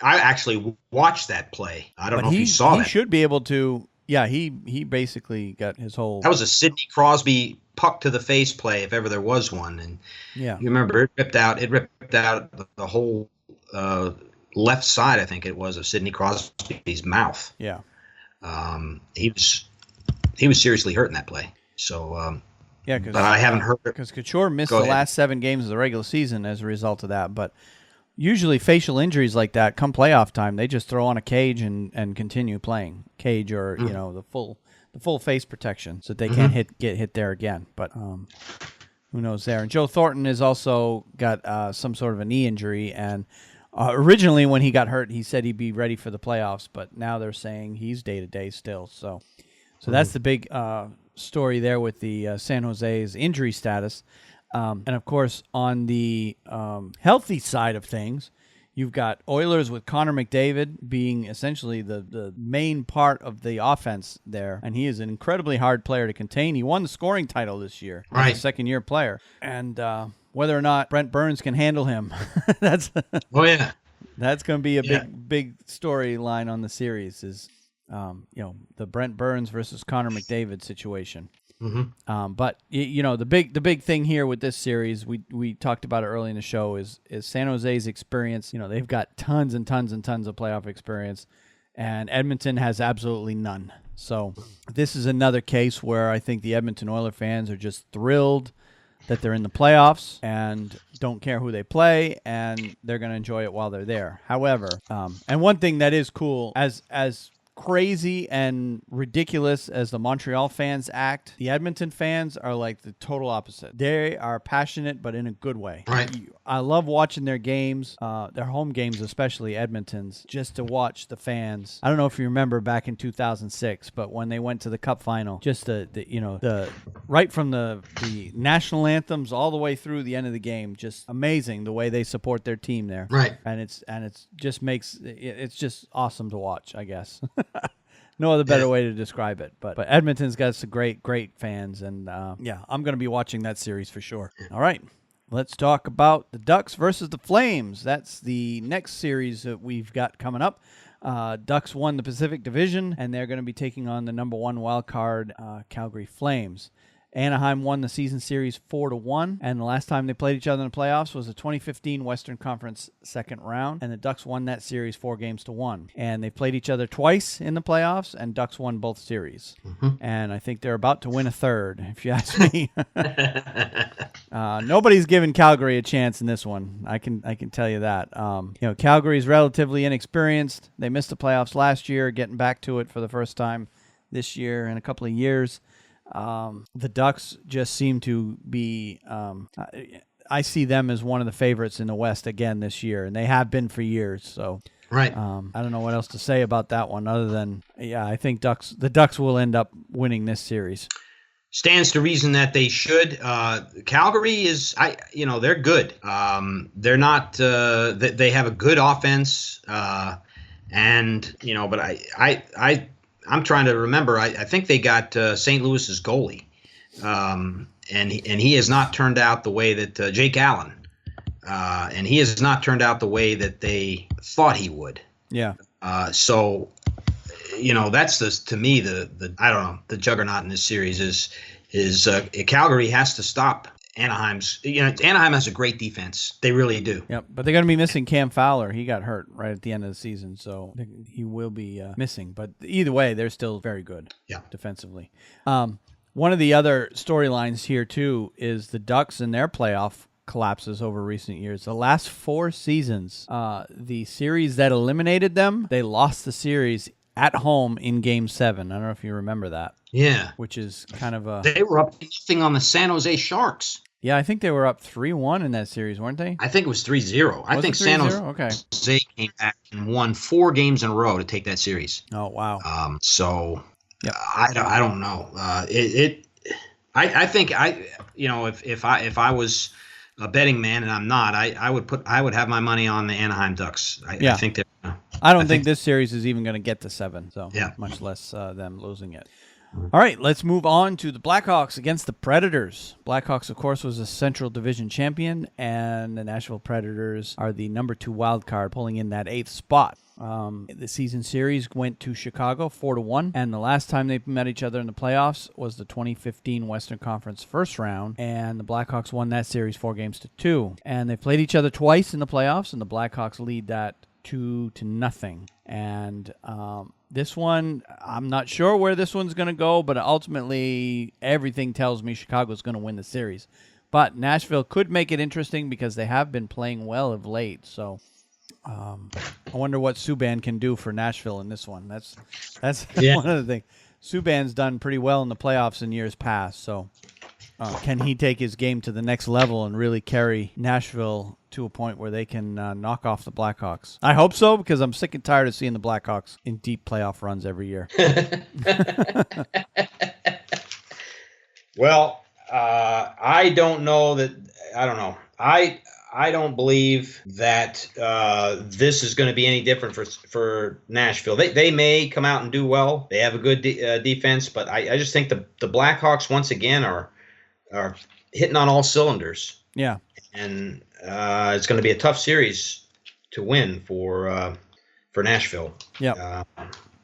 actually watched that play. I don't know if you saw that. He should be able to. Yeah, he basically got his whole... That was a Sidney Crosby puck to the face play, if ever there was one. And yeah, you remember it ripped out the whole left side, I think it was, of Sidney Crosby's mouth. Yeah. He was seriously hurt in that play. So yeah, but I haven't heard it. Because Couture missed the last 7 games of the regular season as a result of that. But usually facial injuries like that, come playoff time, they just throw on a cage and continue playing. Cage or the full face protection so that they can't get hit there again. But who knows there. And Joe Thornton has also got some sort of a knee injury, and originally when he got hurt, he said he'd be ready for the playoffs, but now they're saying he's day-to-day still. So that's the big story there with the San Jose's injury status. And, of course, on the healthy side of things, you've got Oilers with Connor McDavid being essentially the main part of the offense there, and he is an incredibly hard player to contain. He won the scoring title this year as a second-year player. And whether or not Brent Burns can handle him, that's going to be a big storyline on the series is, the Brent Burns versus Connor McDavid situation. Mm-hmm. But the big thing here with this series, we talked about it early in the show, is San Jose's experience. They've got tons and tons and tons of playoff experience, and Edmonton has absolutely none. So this is another case where I think the Edmonton Oilers fans are just thrilled that they're in the playoffs and don't care who they play, and they're going to enjoy it while they're there. However, and one thing that is cool, as crazy and ridiculous as the Montreal fans act, the Edmonton fans are like the total opposite. They are passionate, but in a good way. Right. I love watching their games, their home games, especially Edmonton's, just to watch the fans. I don't know if you remember back in 2006, but when they went to the Cup final, just the right from the national anthems all the way through the end of the game, just amazing the way they support their team there. Right. And it's just awesome to watch, I guess. No other better way to describe it. But Edmonton's got some great fans, and I'm going to be watching that series for sure. All right, let's talk about the Ducks versus the Flames. That's the next series that we've got coming up. Ducks won the Pacific Division, and they're going to be taking on the number 1 wild card Calgary Flames. Anaheim won the season series 4-1, and the last time they played each other in the playoffs was the 2015 Western Conference second round, and the Ducks won that series 4-1. And they played each other twice in the playoffs, and Ducks won both series. Mm-hmm. And I think they're about to win a third, if you ask me. Nobody's given Calgary a chance in this one. I can tell you that. Calgary's relatively inexperienced. They missed the playoffs last year, getting back to it for the first time this year in a couple of years. The Ducks just seem to be, I see them as one of the favorites in the West again this year, and they have been for years. So, right. I don't know what else to say about that one other than, I think the Ducks will end up winning this series. Stands to reason that they should. Calgary is, they're good. They're not, they have a good offense, but I'm trying to remember. I think they got St. Louis's goalie, and he has not turned out the way that Jake Allen, and he has not turned out the way that they thought he would. Yeah. So, that's to me the juggernaut in this series is Calgary has to stop Anaheim's. Anaheim has a great defense. They really do. Yep, but they're going to be missing Cam Fowler. He got hurt right at the end of the season, so he will be missing. But either way, they're still very good defensively. One of the other storylines here, too, is the Ducks and their playoff collapses over recent years. The last 4 seasons, the series that eliminated them, they lost the series at home in Game 7. I don't know if you remember that. Yeah. Which is kind of a... They were up nothing on the San Jose Sharks. Yeah, I think they were up 3-1 in that series, weren't they? I think it was 3-0. I think San Jose came back and won 4 games in a row to take that series. Oh, wow. I don't know. I think if I was a betting man, and I'm not, I would have my money on the Anaheim Ducks. I think they're. I don't think this series is even going to get to 7, so much less them losing it. All right, let's move on to the Blackhawks against the Predators. Blackhawks, of course, was a Central Division champion, and the Nashville Predators are the number 2 wild card, pulling in that 8th spot. The season series went to Chicago 4-1, and the last time they met each other in the playoffs was the 2015 Western Conference first round, and the Blackhawks won that series 4-2. And they played each other twice in the playoffs, and the Blackhawks lead that 2-0. And this one, I'm not sure where this one's going to go, but ultimately everything tells me Chicago's going to win the series. But Nashville could make it interesting because they have been playing well of late. So I wonder what Subban can do for Nashville in this one. That's one of the things. Subban's done pretty well in the playoffs in years past. So Can he take his game to the next level and really carry Nashville to a point where they can knock off the Blackhawks? I hope so, because I'm sick and tired of seeing the Blackhawks in deep playoff runs every year. Well, I don't know that. I don't know. I don't believe that this is going to be any different for Nashville. They may come out and do well. They have a good defense, but I just think the Blackhawks once again are hitting on all cylinders. Yeah, and it's going to be a tough series to win for Nashville. Yeah.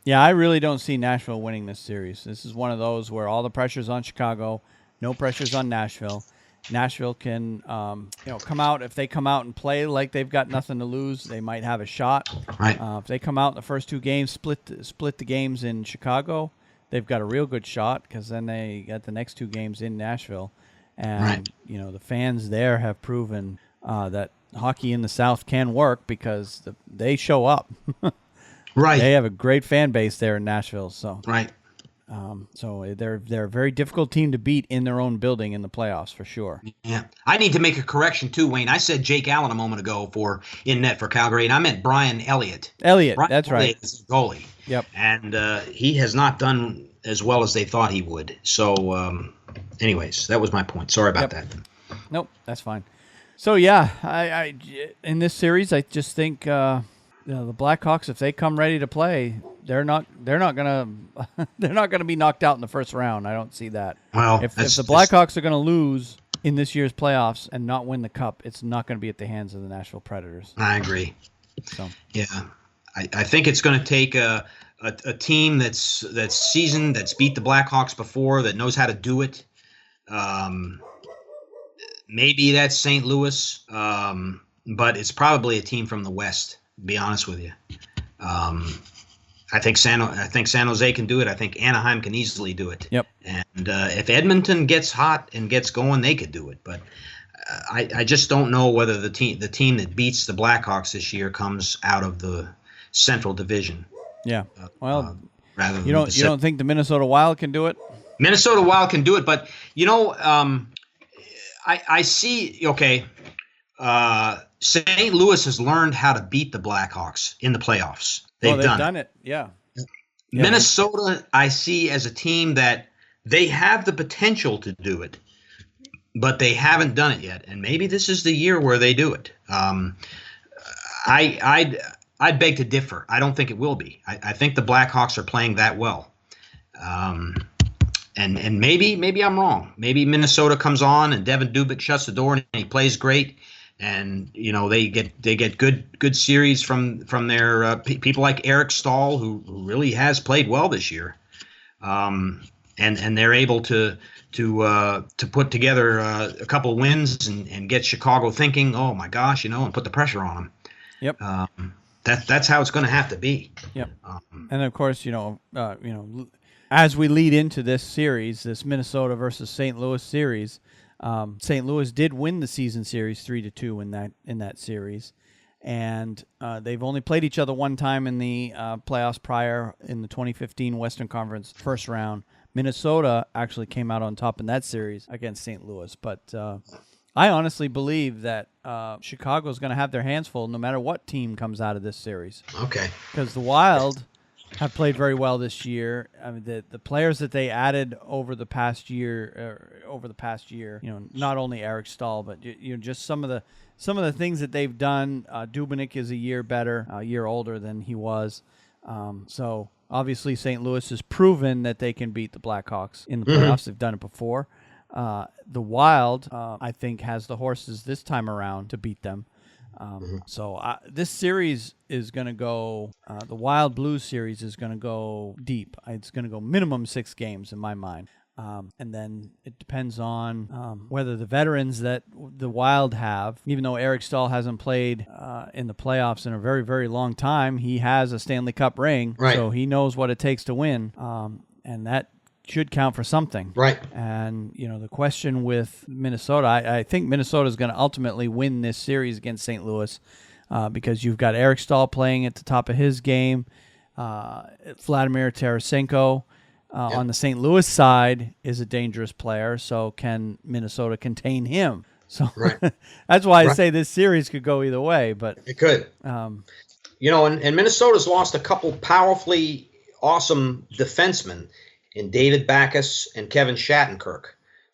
Yeah, I really don't see Nashville winning this series. This is one of those where all the pressure's on Chicago, no pressure's on Nashville. Nashville can, come out. If they come out and play like they've got nothing to lose, they might have a shot. Right. If they come out in the first two games, split the games in Chicago, they've got a real good shot, because then they got the next two games in Nashville. And, the fans there have proven that hockey in the South can work, because they show up. Right. They have a great fan base there in Nashville. So right. So they're a very difficult team to beat in their own building in the playoffs, for sure. Yeah. I need to make a correction too, Wayne. I said Jake Allen a moment ago for in net for Calgary, and I meant Brian Elliott. That's Elliott right. is the goalie. Yep. And he has not done as well as they thought he would. So, anyways, that was my point. Sorry about that. Nope, that's fine. So yeah, I in this series, I just think the Blackhawks, if they come ready to play, they're not gonna be knocked out in the first round. I don't see that. Well, if the Blackhawks are gonna lose in this year's playoffs and not win the cup, it's not going to be at the hands of the Nashville Predators. I agree. So yeah, I think it's going to take a team that's seasoned, that's beat the Blackhawks before, that knows how to do it. Maybe that's St. Louis, but it's probably a team from the West. To be honest with you, I think San Jose can do it. I think Anaheim can easily do it. Yep. And if Edmonton gets hot and gets going, they could do it. But I just don't know whether the team that beats the Blackhawks this year comes out of the Central Division. Yeah. Well, rather than you don't think the Minnesota Wild can do it? Minnesota Wild can do it, but I see. Okay. St. Louis has learned how to beat the Blackhawks in the playoffs. They've done it. Yeah. Minnesota, I see as a team that they have the potential to do it, but they haven't done it yet. And maybe this is the year where they do it. I'd beg to differ. I don't think it will be. I think the Blackhawks are playing that well. And maybe I'm wrong. Maybe Minnesota comes on and Devin Dubik shuts the door and he plays great. And they get good series from their people like Eric Stahl, who really has played well this year, and they're able to put together a couple wins and get Chicago thinking, oh my gosh, and put the pressure on them. Yep. That's how it's going to have to be. Yep. And of course, as we lead into this series, this Minnesota versus St. Louis series. St. Louis did win the season series 3-2 in that series, and they've only played each other one time in the playoffs prior, in the 2015 Western Conference first round. Minnesota actually came out on top in that series against St. Louis, but I honestly believe that Chicago's going to have their hands full no matter what team comes out of this series. Okay. Because the Wild have played very well this year. I mean, the players that they added over the past year, not only Eric Stahl, but just some of the things that they've done. Dubnyk is a year older than he was. So obviously St. Louis has proven that they can beat the Blackhawks in the playoffs. They've done it before. The Wild, I think, has the horses this time around to beat them. So this series is going to go, the Wild Blues series is going to go deep. It's going to go minimum 6 games in my mind. And then it depends on whether the veterans that the Wild have, even though Eric Stahl hasn't played in the playoffs in a very, very long time, he has a Stanley Cup ring. Right. So he knows what it takes to win. And that should count for something. Right. And, the question with Minnesota, I think Minnesota is going to ultimately win this series against St. Louis because you've got Eric Stahl playing at the top of his game, Vladimir Tarasenko On the St. Louis side is a dangerous player, so can Minnesota contain him? So that's why I say this series could go either way. But it could. And Minnesota's lost a couple powerfully awesome defensemen in David Backes and Kevin Shattenkirk.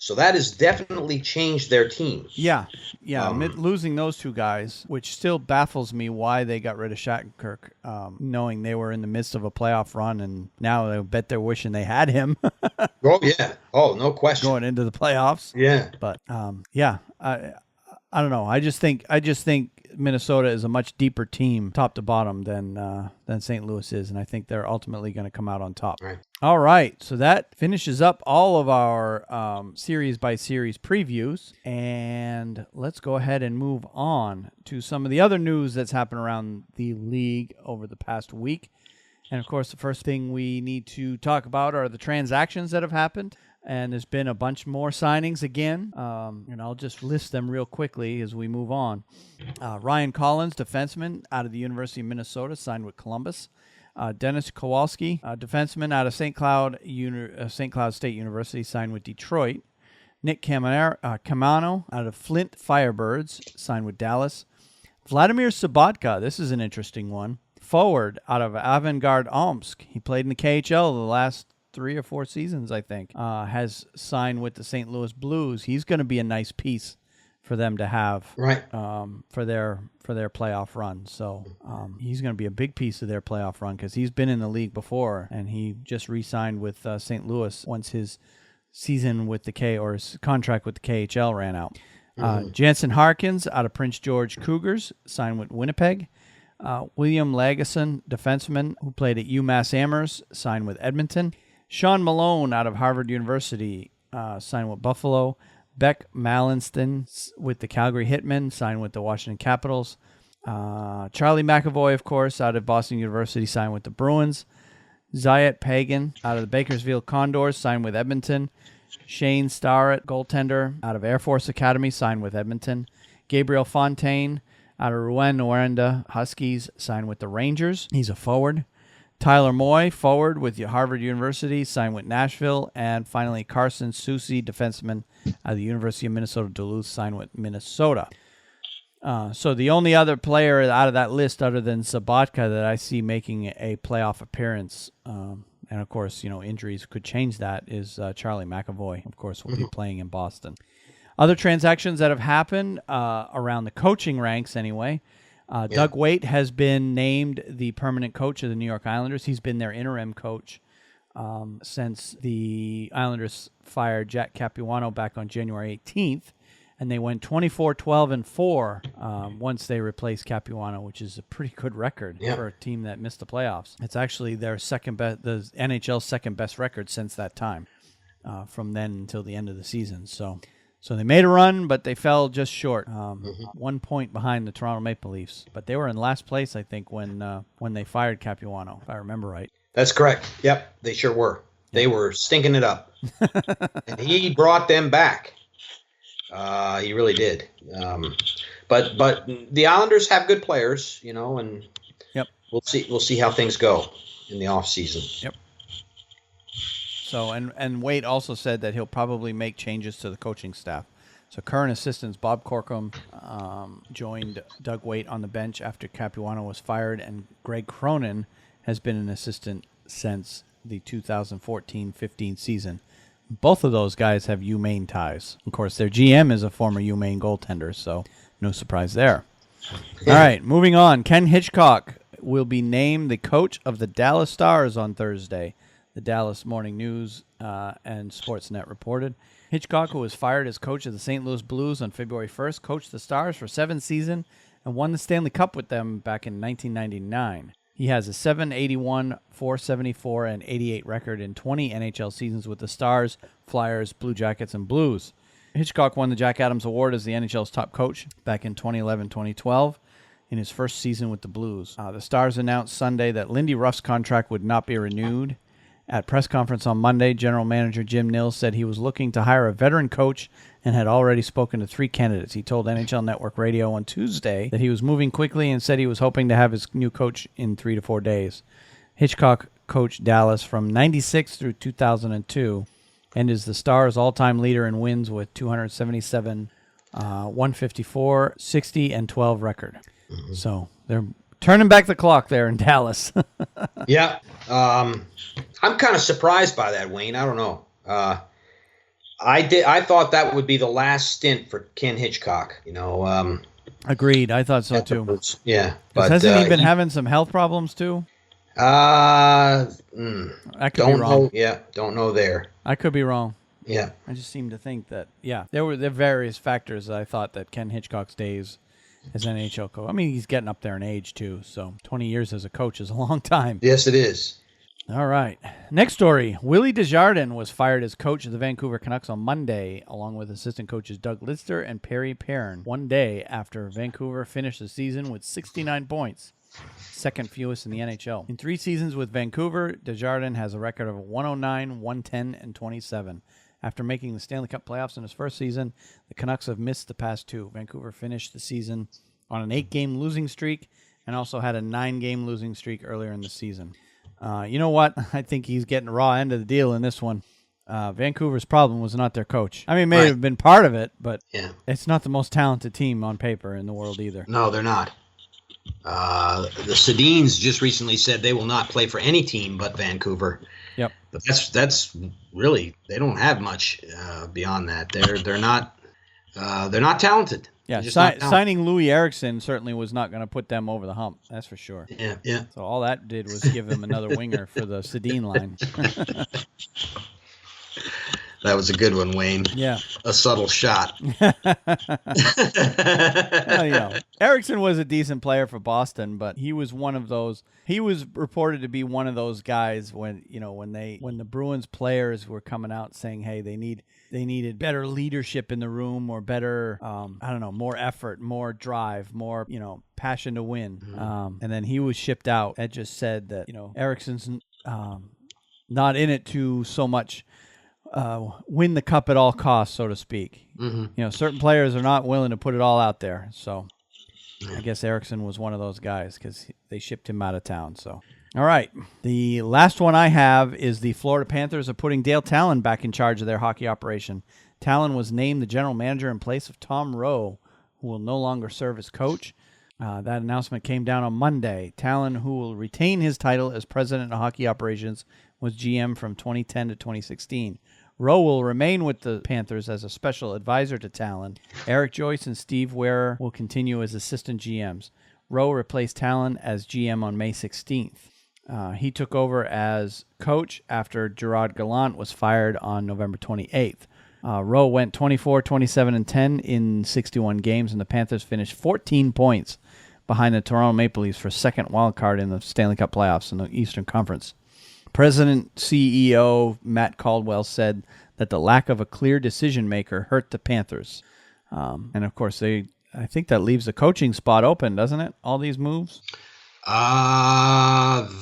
So that has definitely changed their team. Yeah. Losing those two guys, which still baffles me why they got rid of Shattenkirk, knowing they were in the midst of a playoff run, and now I bet they're wishing they had him. Oh, yeah. Oh, no question. Going into the playoffs. Yeah. But, I don't know. I just think Minnesota is a much deeper team, top to bottom, than St. Louis is, and I think they're ultimately going to come out on top. Right. All right, so that finishes up all of our series-by-series previews, and let's go ahead and move on to some of the other news that's happened around the league over the past week. And, of course, the first thing we need to talk about are the transactions that have happened. And there's been a bunch more signings again, and I'll just list them real quickly as we move on. Ryan Collins, defenseman out of the University of Minnesota, signed with Columbus. Dennis Kowalski, defenseman out of St. Cloud State University, signed with Detroit. Nick Camano out of Flint Firebirds, signed with Dallas. Vladimir Sobotka, this is an interesting one. Forward out of Avangard Omsk. He played in the KHL the last 3 or 4 seasons, I think, has signed with the St. Louis Blues. He's going to be a nice piece for them to have for their playoff run. So he's going to be a big piece of their playoff run because he's been in the league before, and he just re-signed with St. Louis once his season with his contract with the KHL ran out. Jansen Harkins out of Prince George Cougars signed with Winnipeg. William Lagesson, defenseman who played at UMass Amherst, signed with Edmonton. Sean Malone out of Harvard University signed with Buffalo. Beck Mallinston with the Calgary Hitmen signed with the Washington Capitals. Charlie McAvoy, of course, out of Boston University signed with the Bruins. Zayat Pagan out of the Bakersfield Condors signed with Edmonton. Shane Starrett, goaltender out of Air Force Academy, signed with Edmonton. Gabriel Fontaine out of Rouen-Noranda Huskies signed with the Rangers. He's a forward. Tyler Moy, forward with Harvard University, signed with Nashville. And finally, Carson Soucy, defenseman out of the University of Minnesota Duluth, signed with Minnesota. So the only other player out of that list other than Sobotka that I see making a playoff appearance, and of course, injuries could change that, is Charlie McAvoy. Of course, will be playing in Boston. Other transactions that have happened around the coaching ranks anyway. Doug Waite has been named the permanent coach of the New York Islanders. He's been their interim coach since the Islanders fired Jack Capuano back on January 18th, and they went 24-12-4 once they replaced Capuano, which is a pretty good record for a team that missed the playoffs. It's actually their second best, the NHL's second best record since that time, from then until the end of the season. So they made a run, but they fell just short, 1 point behind the Toronto Maple Leafs. But they were in last place, I think, when they fired Capuano, if I remember right. That's correct. Yep, they sure were. They were stinking it up. And he brought them back. He really did. But the Islanders have good players, and we'll see how things go in the offseason. Yep. So, and Waite also said that he'll probably make changes to the coaching staff. So current assistants Bob Corkum joined Doug Waite on the bench after Capuano was fired, and Greg Cronin has been an assistant since the 2014-15 season. Both of those guys have UMaine ties. Of course, their GM is a former UMaine goaltender, so no surprise there. All right, moving on. Ken Hitchcock will be named the coach of the Dallas Stars on Thursday. The Dallas Morning News and Sportsnet reported. Hitchcock, who was fired as coach of the St. Louis Blues on February 1st, coached the Stars for 7 seasons and won the Stanley Cup with them back in 1999. He has a .781, .474, and .88 record in 20 NHL seasons with the Stars, Flyers, Blue Jackets, and Blues. Hitchcock won the Jack Adams Award as the NHL's top coach back in 2011-2012 in his first season with the Blues. The Stars announced Sunday that Lindy Ruff's contract would not be renewed. At press conference on Monday, General Manager Jim Nils said he was looking to hire a veteran coach and had already spoken to 3 candidates. He told NHL Network Radio on Tuesday that he was moving quickly and said he was hoping to have his new coach in 3 to 4 days. Hitchcock coached Dallas from 96 through 2002 and is the Stars' all-time leader in wins with 277, 154, 60, and 12 record. Mm-hmm. So they're turning back the clock there in Dallas. Yeah. I'm kind of surprised by that, Wayne. I don't know. I thought that would be the last stint for Ken Hitchcock. Agreed. I thought so too. Yeah, but hasn't he been having some health problems too? I could be wrong. Know. Yeah, don't know there. I could be wrong. Yeah, I just seem to think that there were various factors that I thought that Ken Hitchcock's days as an NHL coach. I mean, he's getting up there in age too, so 20 years as a coach is a long time. Yes, it is. All right. Next story. Willie Desjardins was fired as coach of the Vancouver Canucks on Monday, along with assistant coaches Doug Lidster and Perry Perrin, one day after Vancouver finished the season with 69 points, second fewest in the NHL. In 3 seasons with Vancouver, Desjardins has a record of 109, 110, and 27. After making the Stanley Cup playoffs in his first season, the Canucks have missed the past 2. Vancouver finished the season on an 8-game losing streak and also had a 9-game losing streak earlier in the season. You know what? I think he's getting the raw end of the deal in this one. Vancouver's problem was not their coach. I mean, it may have been part of it, but it's not the most talented team on paper in the world either. No, they're not. The Sedins just recently said they will not play for any team but Vancouver. Yep. But that's really, they don't have much beyond that. They're not talented. Yeah, signing Louis Eriksson certainly was not going to put them over the hump. That's for sure. Yeah. So all that did was give him another winger for the Sedin line. That was a good one, Wayne. Yeah. A subtle shot. Well, Eriksson was a decent player for Boston, but he was one of those. He was reported to be one of those guys when the Bruins players were coming out saying, hey, they needed better leadership in the room, or better, more effort, more drive, more, passion to win. Mm-hmm. And then he was shipped out. Ed just said that, Eriksson's not in it to so much win the cup at all costs, so to speak. Mm-hmm. Certain players are not willing to put it all out there. So I guess Eriksson was one of those guys because they shipped him out of town. So, all right. The last one I have is the Florida Panthers are putting Dale Talon back in charge of their hockey operation. Talon was named the general manager in place of Tom Rowe, who will no longer serve as coach. That announcement came down on Monday. Talon, who will retain his title as president of hockey operations, was GM from 2010 to 2016. Rowe will remain with the Panthers as a special advisor to Talon. Eric Joyce and Steve Ware will continue as assistant GMs. Rowe replaced Talon as GM on May 16th. He took over as coach after Gerard Gallant was fired on November 28th. Rowe went 24, 27, and 10 in 61 games, and the Panthers finished 14 points behind the Toronto Maple Leafs for second wild card in the Stanley Cup playoffs in the Eastern Conference. President CEO Matt Caldwell said that the lack of a clear decision maker hurt the Panthers. And of course, I think that leaves the coaching spot open, doesn't it? All these moves? Talon's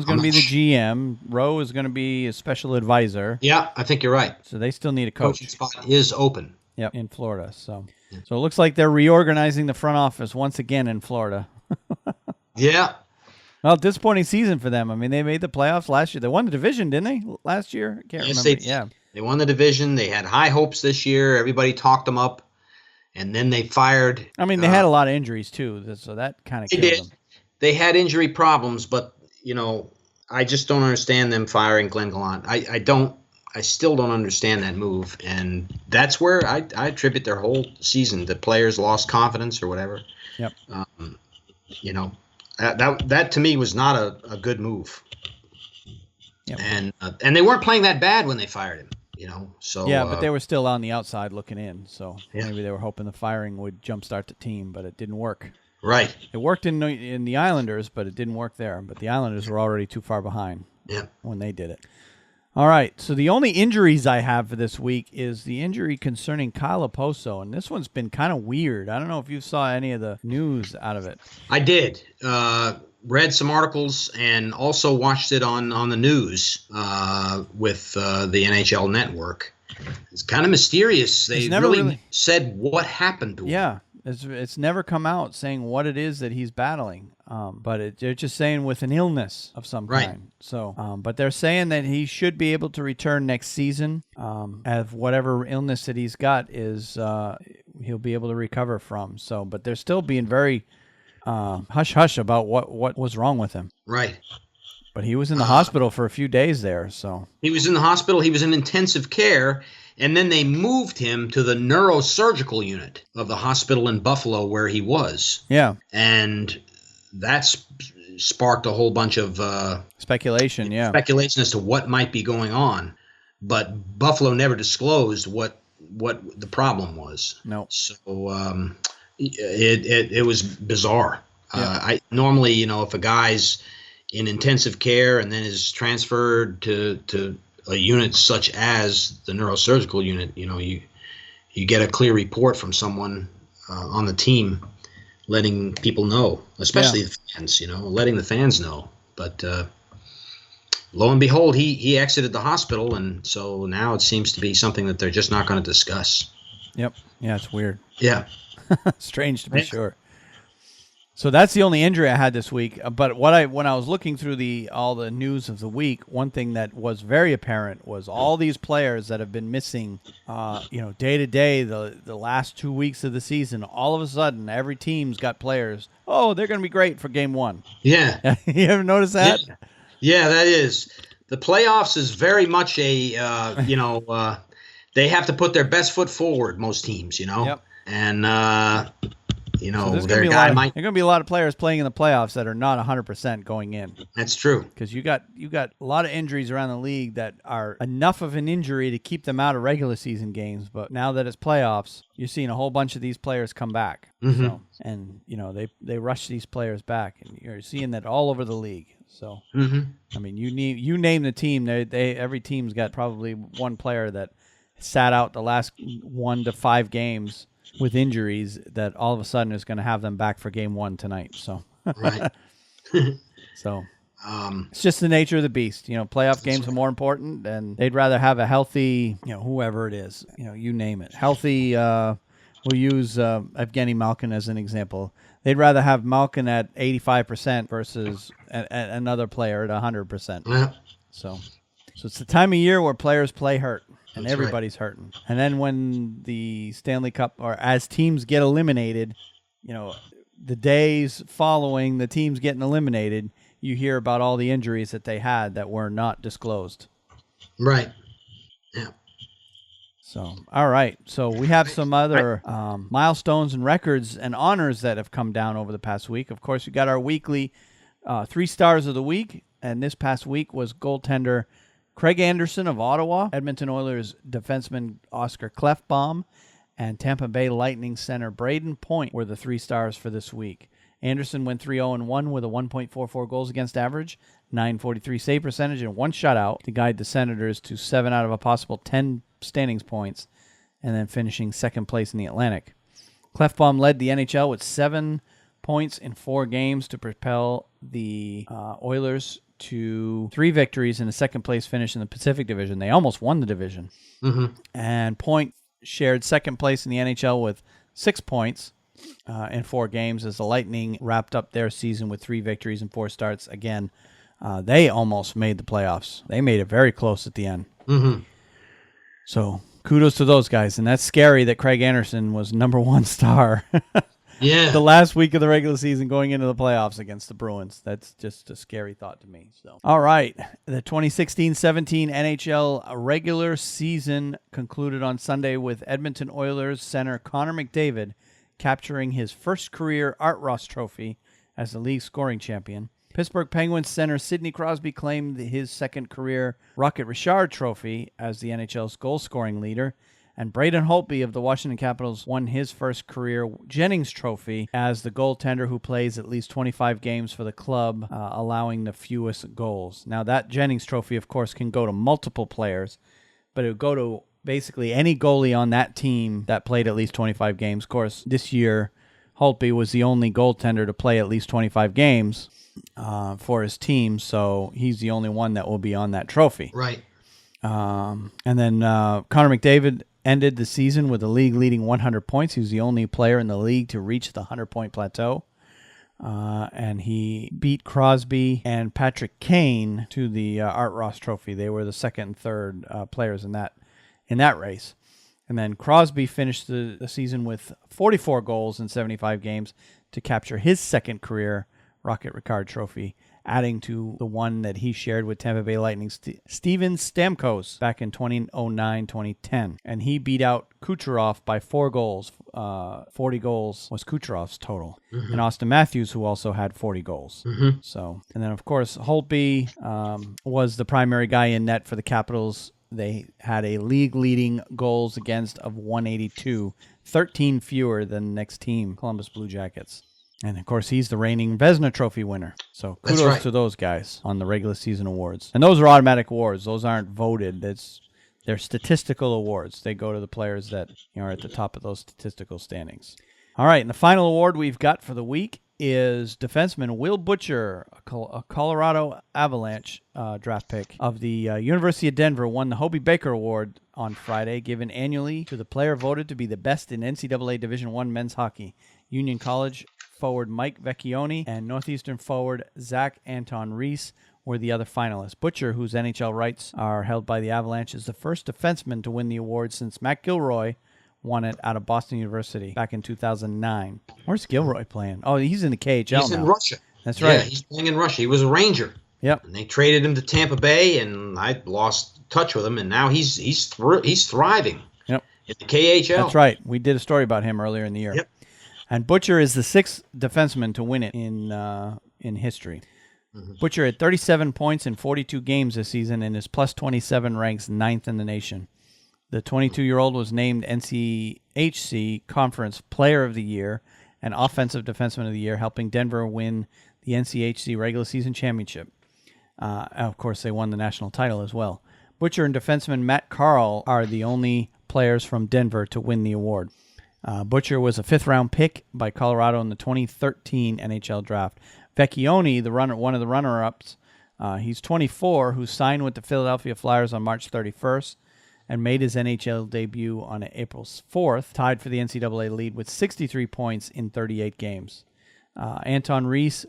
going to be the GM. Rowe is going to be a special advisor. Yeah, I think you're right. So they still need a coach. Coaching spot is open. Yep, in Florida. So it looks like they're reorganizing the front office once again in Florida. Yeah. Well, disappointing season for them. I mean, they made the playoffs last year. They won the division, didn't they? Last year? I can't remember. They won the division. They had high hopes this year. Everybody talked them up. And then they fired. I mean, they had a lot of injuries, too. So that kind of killed them. They had injury problems, but, I just don't understand them firing Glenn Gallant. I still don't understand that move. And that's where I attribute their whole season. The players lost confidence or whatever. Yep. That to me was not a good move. Yep. And they weren't playing that bad when they fired him, So but they were still on the outside looking in. So maybe they were hoping the firing would jumpstart the team, but it didn't work. Right. It worked in the Islanders, but it didn't work there. But the Islanders were already too far behind when they did it. All right, so the only injuries I have for this week is the injury concerning Kyle Oposo, and this one's been kind of weird. I don't know if you saw any of the news out of it. I did. Read some articles and also watched it on the news with the NHL Network. It's kind of mysterious. They never really said what happened to him. Yeah, It's never come out saying what it is that he's battling. But they're just saying with an illness of some kind. So, but they're saying that he should be able to return next season. As whatever illness that he's got is, he'll be able to recover from. So, but they're still being very hush hush about what was wrong with him. Right. But he was in the hospital for a few days there. So he was in the hospital. He was in intensive care. And then they moved him to the neurosurgical unit of the hospital in Buffalo where he was. Yeah. And that's sparked a whole bunch of speculation as to what might be going on. But Buffalo never disclosed what the problem was. No. So it was bizarre. Yeah. I normally, if a guy's in intensive care and then is transferred to a unit such as the neurosurgical unit, you get a clear report from someone on the team letting people know, especially the fans, letting the fans know. But lo and behold, he exited the hospital, and so now it seems to be something that they're just not going to discuss. Yep. Yeah, it's weird. Yeah. Strange to be sure. So that's the only injury I had this week. But when I was looking through all the news of the week, one thing that was very apparent was all these players that have been missing, day to day, the last 2 weeks of the season. All of a sudden, every team's got players. Oh, they're going to be great for game one. Yeah. You ever notice that? Yeah, that is. The playoffs is very much they have to put their best foot forward, most teams, Yep. And so there's going to be a lot of players playing in the playoffs that are not 100% going in. That's true. Because you got a lot of injuries around the league that are enough of an injury to keep them out of regular season games. But now that it's playoffs, you're seeing a whole bunch of these players come back. Mm-hmm. So, and they rush these players back, and you're seeing that all over the league. So I mean, you name the team, every team's got probably one player that sat out the last 1 to 5 games with injuries that all of a sudden is going to have them back for game one tonight. So, right. So, it's just the nature of the beast. Playoff games are more important, and they'd rather have a healthy, whoever it is, you name it, healthy. We'll use Evgeny Malkin as an example. They'd rather have Malkin at 85% versus another player at 100%. Yeah. So it's the time of year where players play hurt. And That's everybody's hurting. And then when the Stanley Cup, or as teams get eliminated, the days following the teams getting eliminated, you hear about all the injuries that they had that were not disclosed. Right. Yeah. So, all right. So we have some other milestones and records and honors that have come down over the past week. Of course, we got our weekly 3 stars of the week. And this past week was goaltender Craig Anderson of Ottawa, Edmonton Oilers defenseman Oscar Klefbom, and Tampa Bay Lightning center Braden Point were the 3 stars for this week. Anderson went 3-0-1 with a 1.44 goals against average, .943 save percentage, and 1 shutout to guide the Senators to 7 out of a possible 10 standings points, and then finishing second place in the Atlantic. Klefbom led the NHL with 7 points in 4 games to propel the Oilers to 3 victories and a second-place finish in the Pacific Division. They almost won the division. Mm-hmm. And Point shared second place in the NHL with 6 points in 4 games as the Lightning wrapped up their season with 3 victories and 4 starts. Again, they almost made the playoffs. They made it very close at the end. Mm-hmm. So kudos to those guys. And that's scary that Craig Anderson was number 1 star. Yeah. The last week of the regular season going into the playoffs against the Bruins. That's just a scary thought to me. So, all right. The 2016-17 NHL regular season concluded on Sunday with Edmonton Oilers center Connor McDavid capturing his first career Art Ross trophy as the league scoring champion. Pittsburgh Penguins center Sidney Crosby claimed his second career Rocket Richard trophy as the NHL's goal-scoring leader. And Braden Holtby of the Washington Capitals won his first career Jennings Trophy as the goaltender who plays at least 25 games for the club, allowing the fewest goals. Now, that Jennings Trophy, of course, can go to multiple players, but it would go to basically any goalie on that team that played at least 25 games. Of course, this year, Holtby was the only goaltender to play at least 25 games for his team, so he's the only one that will be on that trophy. Right. And then Connor McDavid ended the season with the league-leading 100 points. He was the only player in the league to reach the 100-point plateau. And he beat Crosby and Patrick Kane to the Art Ross Trophy. They were the second and third players in that race. And then Crosby finished the season with 44 goals in 75 games to capture his second career Rocket Ricard Trophy, adding to the one that he shared with Tampa Bay Lightning's Steven Stamkos back in 2009-2010. And he beat out Kucherov by 4 goals. 40 goals was Kucherov's total. Mm-hmm. And Austin Matthews, who also had 40 goals. Mm-hmm. So, and then, of course, Holtby was the primary guy in net for the Capitals. They had a league-leading goals against of 182, 13 fewer than the next team, Columbus Blue Jackets. And, of course, he's the reigning Vezina Trophy winner. So kudos to those guys on the regular season awards. And those are automatic awards. Those aren't voted. They're statistical awards. They go to the players that are at the top of those statistical standings. All right, and the final award we've got for the week is defenseman Will Butcher, a Colorado Avalanche draft pick of the University of Denver, won the Hobey Baker Award on Friday, given annually to the player voted to be the best in NCAA Division I men's hockey. Union College forward Mike Vecchione and Northeastern forward Zach Anton Reese were the other finalists. Butcher, whose NHL rights are held by the Avalanche, is the first defenseman to win the award since Matt Gilroy won it out of Boston University back in 2009. Where's Gilroy playing? Oh, he's in the KHL He's now. in Russia. That's right. Yeah, he's playing in Russia. He was a Ranger. Yep. And they traded him to Tampa Bay, and I lost touch with him, and now he's thriving. Yep. In the KHL. That's right. We did a story about him earlier in the year. Yep. And Butcher is the 6th defenseman to win it in history. Mm-hmm. Butcher had 37 points in 42 games this season, and his plus 27 ranks 9th in the nation. The 22-year-old was named NCHC Conference Player of the Year and Offensive Defenseman of the Year, helping Denver win the NCHC regular season championship. Of course, they won the national title as well. Butcher and defenseman Matt Carl are the only players from Denver to win the award. Butcher was a 5th-round pick by Colorado in the 2013 NHL draft. Vecchione, one of the runner-ups, he's 24, who signed with the Philadelphia Flyers on March 31st and made his NHL debut on April 4th, tied for the NCAA lead with 63 points in 38 games. Aston Reese,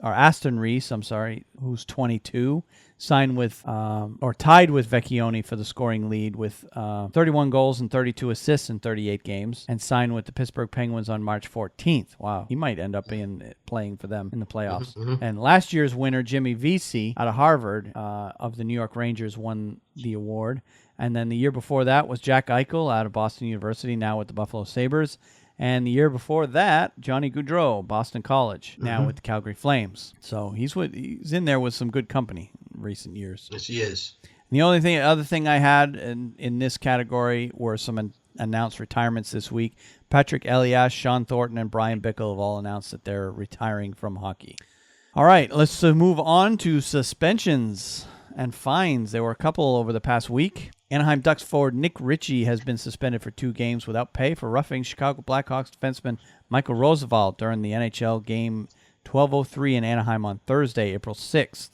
who's 22, signed with or tied with Vecchione for the scoring lead with 31 goals and 32 assists in 38 games, and signed with the Pittsburgh Penguins on March 14th. Wow, he might end up playing for them in the playoffs. Mm-hmm. And last year's winner, Jimmy Vesey, out of Harvard, of the New York Rangers, won the award. And then the year before that was Jack Eichel out of Boston University, now with the Buffalo Sabres. And the year before that, Johnny Gaudreau, Boston College, now with the Calgary Flames. So he's in there with some good company in recent years. Yes, he is. And the other thing I had in this category were some announced retirements this week. Patrick Elias, Sean Thornton, and Brian Bickle have all announced that they're retiring from hockey. All right, let's move on to suspensions and fines. There were a couple over the past week. Anaheim Ducks forward Nick Ritchie has been suspended for 2 games without pay for roughing Chicago Blackhawks defenseman Michael Roosevelt during the NHL game 12:03 in Anaheim on Thursday, April 6th.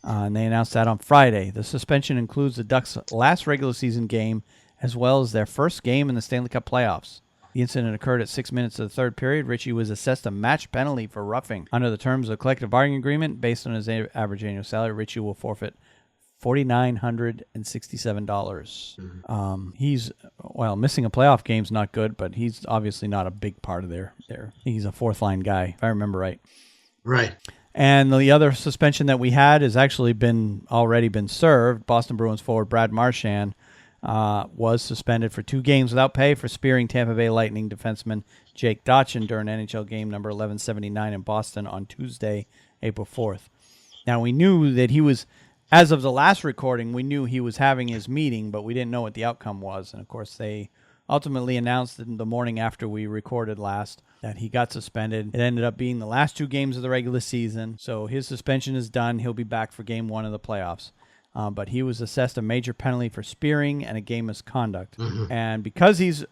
And they announced that on Friday. The suspension includes the Ducks' last regular season game as well as their first game in the Stanley Cup playoffs. The incident occurred at 6 minutes of the third period. Ritchie was assessed a match penalty for roughing. Under the terms of the collective bargaining agreement, based on his average annual salary, Ritchie will forfeit $4,967. Mm-hmm. He's missing a playoff game's not good, but he's obviously not a big part of their. He's a 4th-line guy, if I remember right. Right. And the other suspension that we had has actually already been served. Boston Bruins forward Brad Marchand was suspended for 2 games without pay for spearing Tampa Bay Lightning defenseman Jake Dotchin during NHL game number 1179 in Boston on Tuesday, April 4th. Now, we knew that he was, as of the last recording, we knew he was having his meeting, but we didn't know what the outcome was. And, of course, they ultimately announced in the morning after we recorded last that he got suspended. It ended up being the last 2 games of the regular season, so his suspension is done. He'll be back for Game 1 of the playoffs. But he was assessed a major penalty for spearing and a game misconduct. Mm-hmm. And because he's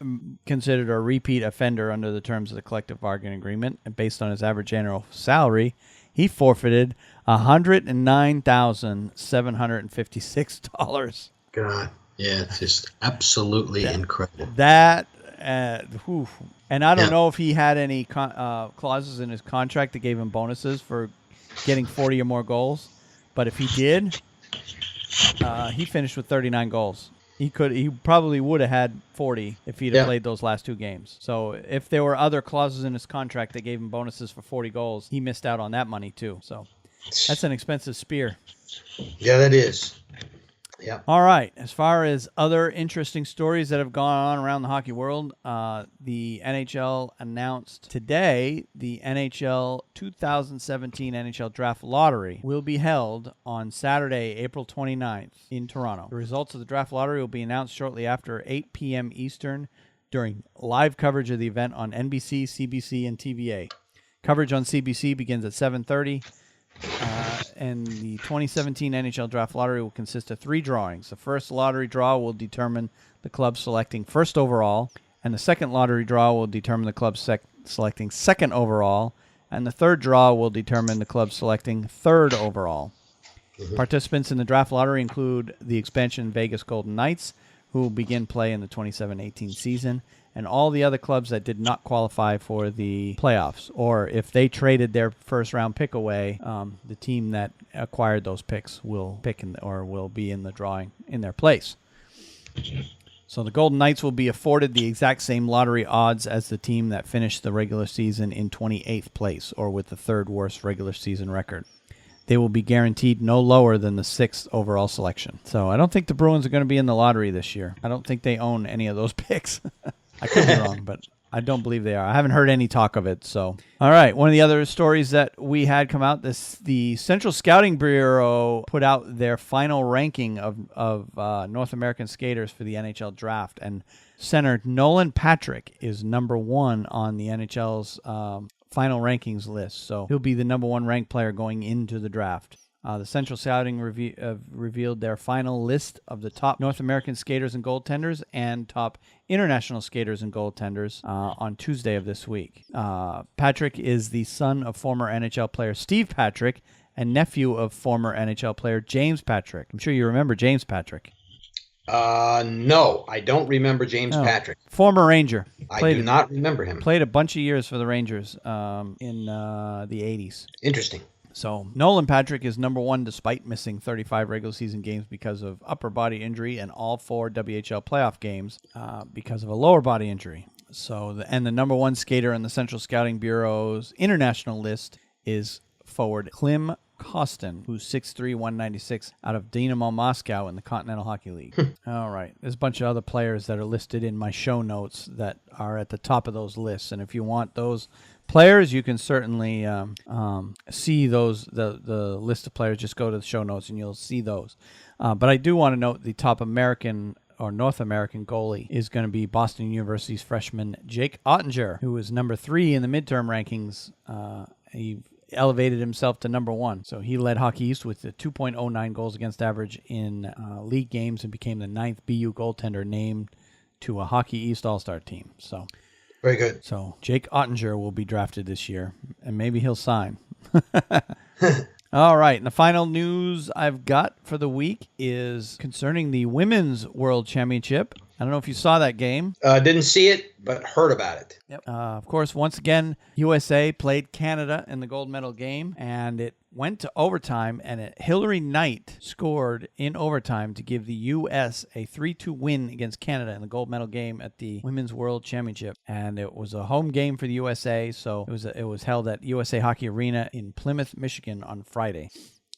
considered a repeat offender under the terms of the collective bargaining agreement, and based on his average annual salary, he forfeited $109,756. God. Yeah, it's just absolutely incredible. That, and I don't know if he had any clauses in his contract that gave him bonuses for getting 40 or more goals, but if he did, he finished with 39 goals. He probably would have had 40 if he'd have played those last 2 games. So if there were other clauses in his contract that gave him bonuses for 40 goals, he missed out on that money too. So that's an expensive spear. Yeah, that is. Yeah. All right. As far as other interesting stories that have gone on around the hockey world, the NHL announced today the NHL 2017 NHL Draft Lottery will be held on Saturday, April 29th in Toronto. The results of the Draft Lottery will be announced shortly after 8 p.m. Eastern during live coverage of the event on NBC, CBC, and TVA. Coverage on CBC begins at 7:30. And the 2017 NHL Draft Lottery will consist of 3 drawings. The first lottery draw will determine the club selecting first overall, and the second lottery draw will determine the club selecting second overall, and the third draw will determine the club selecting third overall. Participants in the Draft Lottery include the expansion Vegas Golden Knights, who will begin play in the 27-18 season, and all the other clubs that did not qualify for the playoffs, or if they traded their first-round pick away, the team that acquired those picks will will be in the drawing in their place. So the Golden Knights will be afforded the exact same lottery odds as the team that finished the regular season in 28th place, or with the third worst regular season record. They will be guaranteed no lower than the 6th overall selection. So I don't think the Bruins are going to be in the lottery this year. I don't think they own any of those picks. I could be wrong, but I don't believe they are. I haven't heard any talk of it. So, all right. One of the other stories that we had come out, the Central Scouting Bureau put out their final ranking of North American skaters for the NHL draft, and center Nolan Patrick is number 1 on the NHL's final rankings list. So he'll be the number 1 ranked player going into the draft. The Central Scouting revealed their final list of the top North American skaters and goaltenders and top international skaters and goaltenders on Tuesday of this week. Patrick is the son of former NHL player Steve Patrick and nephew of former NHL player James Patrick. I'm sure you remember James Patrick. No, I don't remember James Patrick. Former Ranger. I do not remember him. Played a bunch of years for the Rangers in the 80s. Interesting. So Nolan Patrick is number 1 despite missing 35 regular season games because of upper body injury and all 4 WHL playoff games because of a lower body injury. So the number 1 skater on the Central Scouting Bureau's international list is forward Klim Kostin, who's 6'3", 196, out of Dynamo Moscow in the Continental Hockey League. All right. There's a bunch of other players that are listed in my show notes that are at the top of those lists. And if you want those players, you can certainly see those, the list of players. Just go to the show notes and you'll see those. But I do want to note the top American or North American goalie is going to be Boston University's freshman Jake Ottinger, who is number 3 in the midterm rankings. He elevated himself to number 1. So he led Hockey East with a 2.09 goals against average in league games and became the 9th BU goaltender named to a Hockey East All-Star team. So very good. So Jake Ottinger will be drafted this year, and maybe he'll sign. All right, and the final news I've got for the week is concerning the Women's World Championship. I don't know if you saw that game. Didn't see it, but heard about it. Yep. Of course, once again, USA played Canada in the gold medal game, and it went to overtime, and Hillary Knight scored in overtime to give the U.S. a 3-2 win against Canada in the gold medal game at the Women's World Championship. And it was a home game for the USA, so it was held at USA Hockey Arena in Plymouth, Michigan on Friday.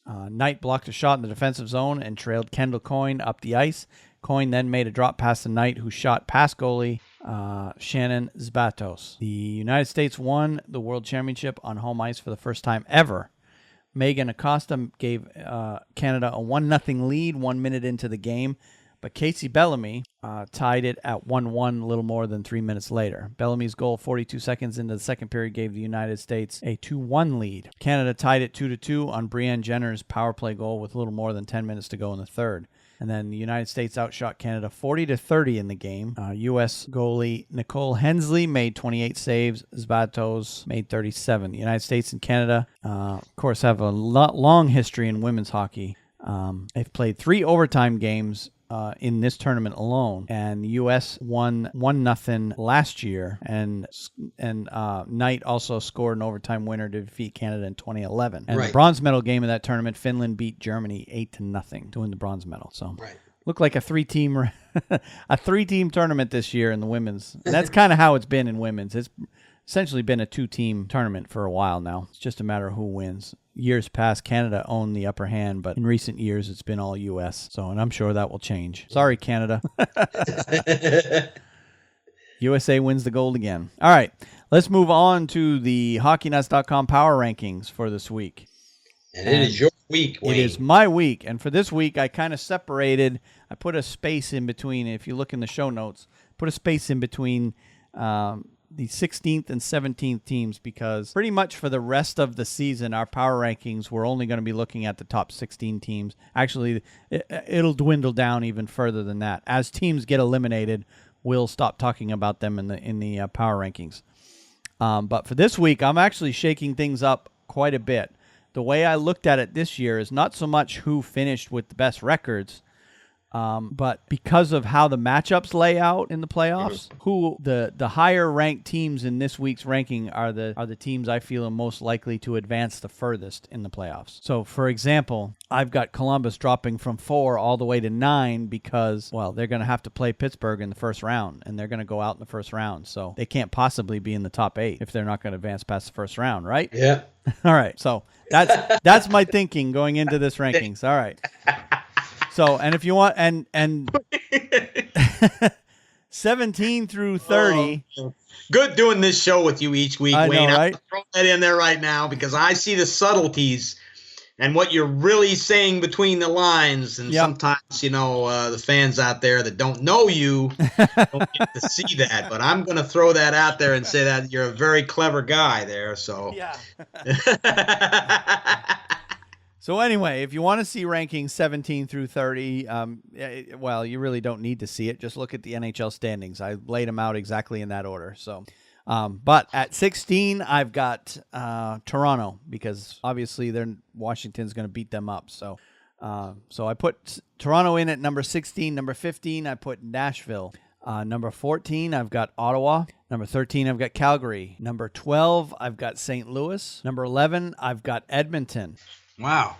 Knight blocked a shot in the defensive zone and trailed Kendall Coyne up the ice. Coyne then made a drop pass to Knight, who shot past goalie Shannon Zbatos. The United States won the World Championship on home ice for the first time ever. Megan Acosta gave Canada a 1-0 lead 1 minute into the game, but Casey Bellamy tied it at 1-1 a little more than 3 minutes later. Bellamy's goal 42 seconds into the second period gave the United States a 2-1 lead. Canada tied it 2-2 on Brianne Jenner's power play goal with a little more than 10 minutes to go in the third. And then the United States outshot Canada 40-30 in the game. U.S. goalie Nicole Hensley made 28 saves. Zbatos made 37. The United States and Canada, of course, have a long history in women's hockey. They've played 3 overtime games in this tournament alone, and the U.S. won 1-0 last year, and Knight also scored an overtime winner to defeat Canada in 2011. And the bronze medal game of that tournament, Finland beat Germany 8-0 to win the bronze medal. So looked like a three-team tournament this year in the women's. And that's kind of how it's been in women's. It's essentially been a two-team tournament for a while now. It's just a matter of who wins. Years past, Canada owned the upper hand, but in recent years, it's been all U.S. So, and I'm sure that will change. Sorry, Canada. USA wins the gold again. All right, let's move on to the HockeyNuts.com power rankings for this week. And it is your week, Wayne. It is my week. And for this week, I kind of separated. I put a space in between. If you look in the show notes, put a space in between the 16th and 17th teams, because pretty much for the rest of the season, our power rankings, we're only going to be looking at the top 16 teams. Actually, it'll dwindle down even further than that. As teams get eliminated, we'll stop talking about them in the power rankings. But for this week, I'm actually shaking things up quite a bit. The way I looked at it this year is not so much who finished with the best records, but because of how the matchups lay out in the playoffs, who the higher ranked teams in this week's ranking are the teams I feel are most likely to advance the furthest in the playoffs. So, for example, I've got Columbus dropping from 4 all the way to 9 because, well, they're going to have to play Pittsburgh in the first round, and they're going to go out in the first round. So they can't possibly be in the top 8 if they're not going to advance past the first round, right? Yeah. All right. So that's my thinking going into this rankings. All right. So, and if you want, and 17 through 30. Good doing this show with you each week, I Wayne. know, right? I'm throw that in there right now because I see the subtleties and what you're really saying between the lines. And sometimes, the fans out there that don't know you don't get to see that. But I'm going to throw that out there and say that you're a very clever guy there. So, yeah. So anyway, if you want to see rankings 17 through 30, well, you really don't need to see it. Just look at the NHL standings. I laid them out exactly in that order. So, but at 16, I've got Toronto because obviously Washington's going to beat them up. So I put Toronto in at number 16. Number 15, I put Nashville. Number 14, I've got Ottawa. Number 13, I've got Calgary. Number 12, I've got St. Louis. Number 11, I've got Edmonton. Wow.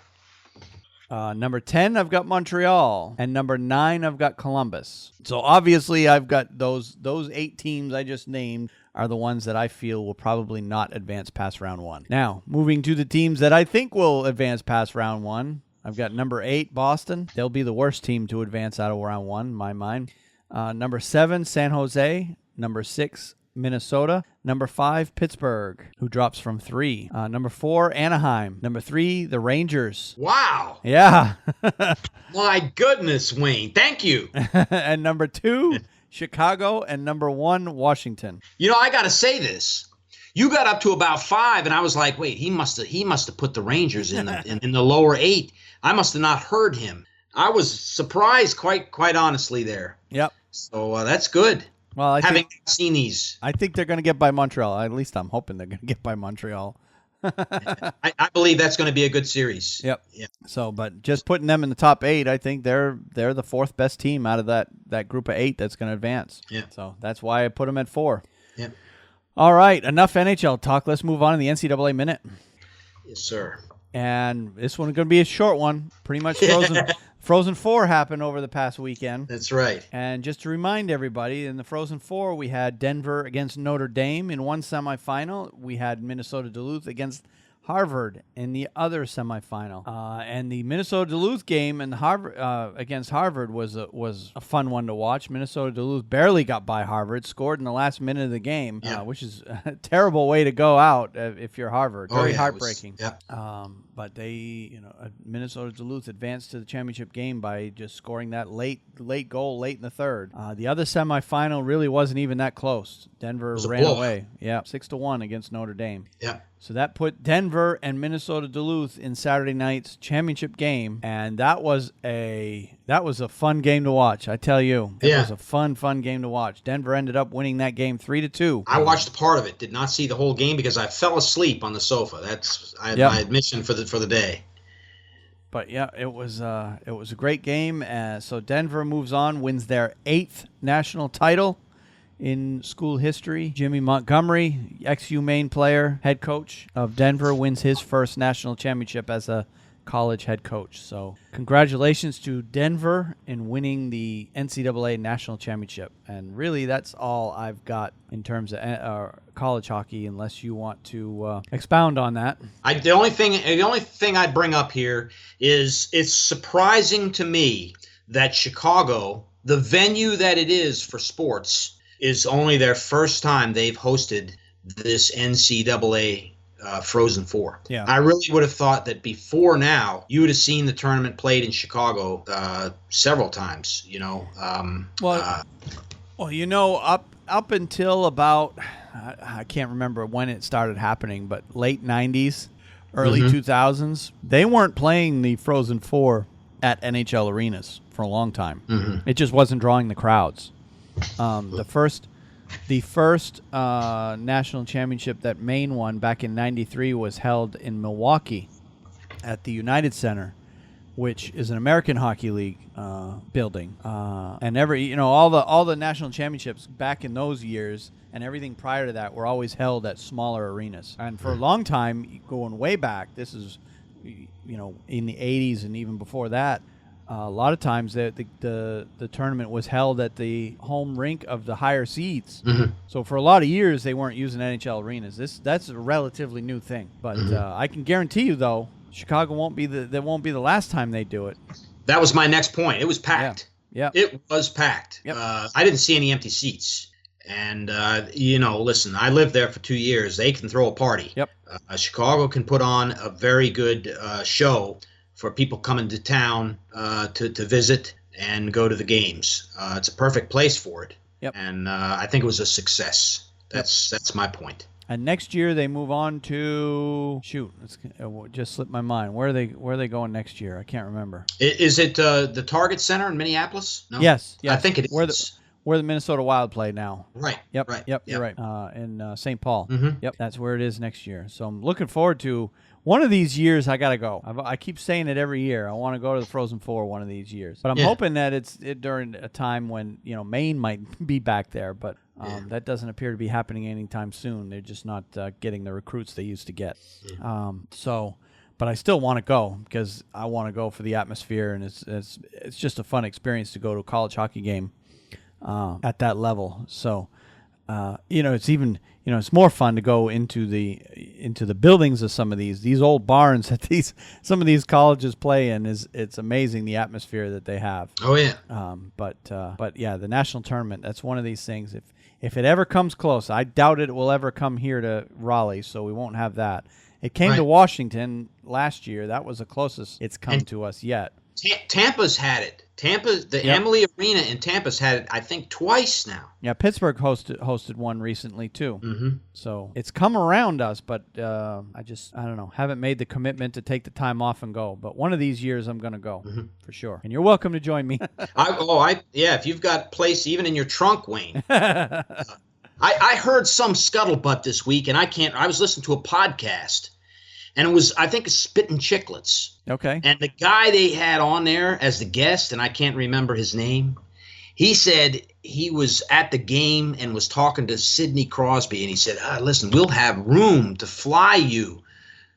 Number 10, I've got Montreal. And number 9, I've got Columbus. So obviously, I've got those 8 teams I just named are the ones that I feel will probably not advance past round 1. Now, moving to the teams that I think will advance past round 1, I've got number 8, Boston. They'll be the worst team to advance out of round 1, in my mind. Number 7, San Jose. Number 6, Minnesota. Number 5, Pittsburgh, who drops from 3. Number 4, Anaheim. Number 3, the Rangers. Wow. Yeah. My goodness, Wayne. Thank you. And number 2, Chicago. And number 1, Washington. I got to say this. You got up to about 5, and I was like, wait, he must have put the Rangers in the lower 8. I must have not heard him. I was surprised, quite honestly, there. Yep. So that's good. Well, having seen these, I think they're going to get by Montreal. At least I'm hoping they're going to get by Montreal. I believe that's going to be a good series. Yep. Yeah. So, but just putting them in the top 8, I think they're the 4th best team out of that group of 8 that's going to advance. Yeah. So that's why I put them at 4. Yep. All right. Enough NHL talk. Let's move on to the NCAA Minute. Yes, sir. And this one's going to be a short one. Pretty much Frozen Four happened over the past weekend. That's right. And just to remind everybody, in the Frozen Four, we had Denver against Notre Dame in one semifinal. We had Minnesota Duluth against Harvard in the other semifinal. And the Minnesota Duluth game and against Harvard was a fun one to watch. Minnesota Duluth barely got by Harvard, scored in the last minute of the game, which is a terrible way to go out if you're Harvard. Very heartbreaking. But they, Minnesota Duluth advanced to the championship game by just scoring that late goal late in the third. The other semifinal really wasn't even that close. Denver ran away. 6-1 against Notre Dame. Yeah. So that put Denver and Minnesota Duluth in Saturday night's championship game, and that was a fun game to watch. I tell you, it was a fun game to watch. Denver ended up winning that game 3-2. I watched part of it, did not see the whole game because I fell asleep on the sofa. That's my admission for the day. But yeah, it was a great game. So Denver moves on, wins their 8th national title in school history. Jimmy Montgomery, ex-U Maine player, head coach of Denver, wins his first national championship as a college head coach. So congratulations to Denver in winning the NCAA national championship. And really, that's all I've got in terms of college hockey, unless you want to expound on that. The only thing I'd bring up here is it's surprising to me that Chicago, the venue that it is for sports, is only their first time they've hosted this NCAA Frozen Four. Yeah. I really would have thought that before now you would have seen the tournament played in Chicago several times. Up until about I can't remember when it started happening, but late 90s, early 2000s, they weren't playing the Frozen Four at NHL arenas for a long time. It just wasn't drawing the crowds. The first national championship that Maine won back in '93 was held in Milwaukee at the United Center, which is an American Hockey League building. And all the national championships back in those years and everything prior to that were always held at smaller arenas. And for a long time, going way back, this is in the '80s and even before that. A lot of times the tournament was held at the home rink of the higher seeds. So for a lot of years they weren't using NHL arenas. That's a relatively new thing. But I can guarantee you though, Chicago won't be the last time they do it. That was my next point. It was packed. Yeah. It was packed. Yep. I didn't see any empty seats. And listen, I lived there for 2 years. They can throw a party. Yep. Chicago can put on a very good show for people coming to town to visit and go to the games. It's a perfect place for it. Yep. And I think it was a success. That's my point. And next year they move on to it just slipped my mind. Where are they going next year? I can't remember. Is it the Target Center in Minneapolis? No? Yes. I think it is. Where the Minnesota Wild play now. Right. Yep. Right. Yep. You're right. In St. Paul. Yep. That's where it is next year. So I'm looking forward to one of these years. I gotta go. I keep saying it every year. I want to go to the Frozen Four one of these years. But I'm hoping that it's during a time when Maine might be back there. But that doesn't appear to be happening anytime soon. They're just not getting the recruits they used to get. But I still want to go because I want to go for the atmosphere, and it's just a fun experience to go to a college hockey game at that level. So it's even it's more fun to go into the buildings of some of these old barns that some of these colleges play in. It's amazing the atmosphere that they have. Oh yeah. But yeah, the national tournament, that's one of these things. If it ever comes close, I doubt it will ever come here to Raleigh, so we won't have that. It came to Washington last year. That was the closest it's come to us yet. Tampa's had it. Emily Arena in Tampa's had it, I think, twice now. Yeah, Pittsburgh hosted one recently too. So it's come around us, but I don't know, haven't made the commitment to take the time off and go. But one of these years I'm going to go for sure. And you're welcome to join me. If you've got place even in your trunk, Wayne. I heard some scuttlebutt this week, and I was listening to a podcast. And it was, I think, Spittin' Chicklets. Okay. And the guy they had on there as the guest, and I can't remember his name, he said he was at the game and was talking to Sidney Crosby, and he said, listen, we'll have room to fly you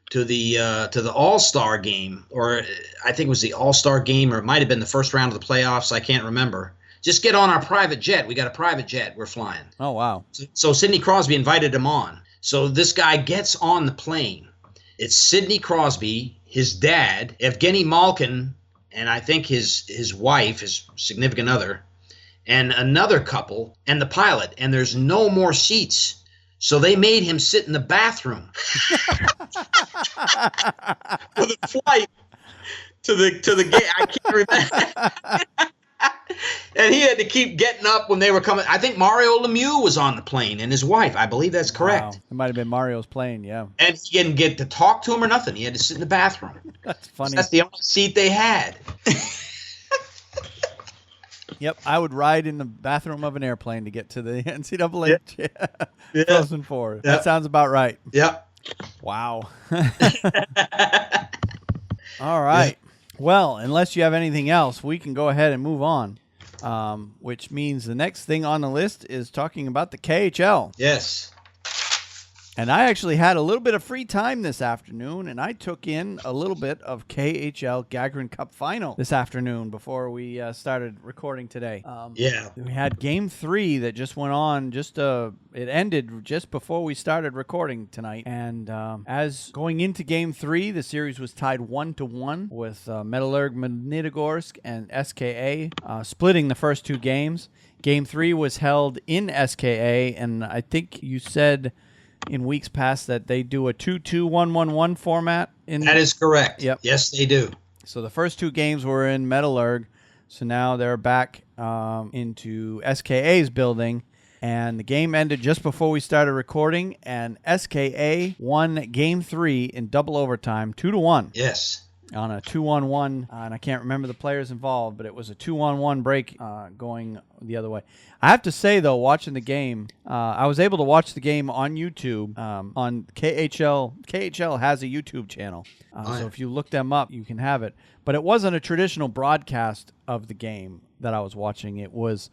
to the All-Star game, or I think it was the All-Star game, or it might have been the first round of the playoffs. I can't remember. Just get on our private jet. We got a private jet. We're flying. Oh, wow. So Sidney Crosby invited him on. So this guy gets on the plane. It's Sidney Crosby, his dad, Evgeny Malkin, and I think his wife, his significant other, and another couple, and the pilot. And there's no more seats. So they made him sit in the bathroom for the flight to the gate. I can't remember. And he had to keep getting up when they were coming. I think Mario Lemieux was on the plane and his wife. I believe that's correct. Wow. It might have been Mario's plane, yeah. And he didn't get to talk to him or nothing. He had to sit in the bathroom. That's funny. That's the only seat they had. Yep, I would ride in the bathroom of an airplane to get to the NCAA Frozen Four. Yep. That sounds about right. Yep. Wow. All right. Yeah. Well, unless you have anything else, we can go ahead and move on, which means the next thing on the list is talking about the KHL. Yes. And I actually had a little bit of free time this afternoon, and I took in a little bit of KHL Gagarin Cup Final this afternoon before we started recording today. We had Game 3 that just went on. It ended just before we started recording tonight. And as going into Game 3, the series was tied 1-1 with Metallurg Magnitogorsk and SKA splitting the first two games. Game 3 was held in SKA, and I think you said in weeks past that they do a 2-2-1-1-1 format. That is correct. Yep. Yes, they do. So the first two games were in Metallurg. So now they're back into SKA's building. And the game ended just before we started recording. And SKA won Game 3 in double overtime, 2-1. Yes. On a 2-on-1, and I can't remember the players involved, but it was a 2-on-1 break going the other way. I have to say, though, watching the game, I was able to watch the game on YouTube, on KHL. KHL has a YouTube channel, so if you look them up, you can have it. But it wasn't a traditional broadcast of the game that I was watching. It was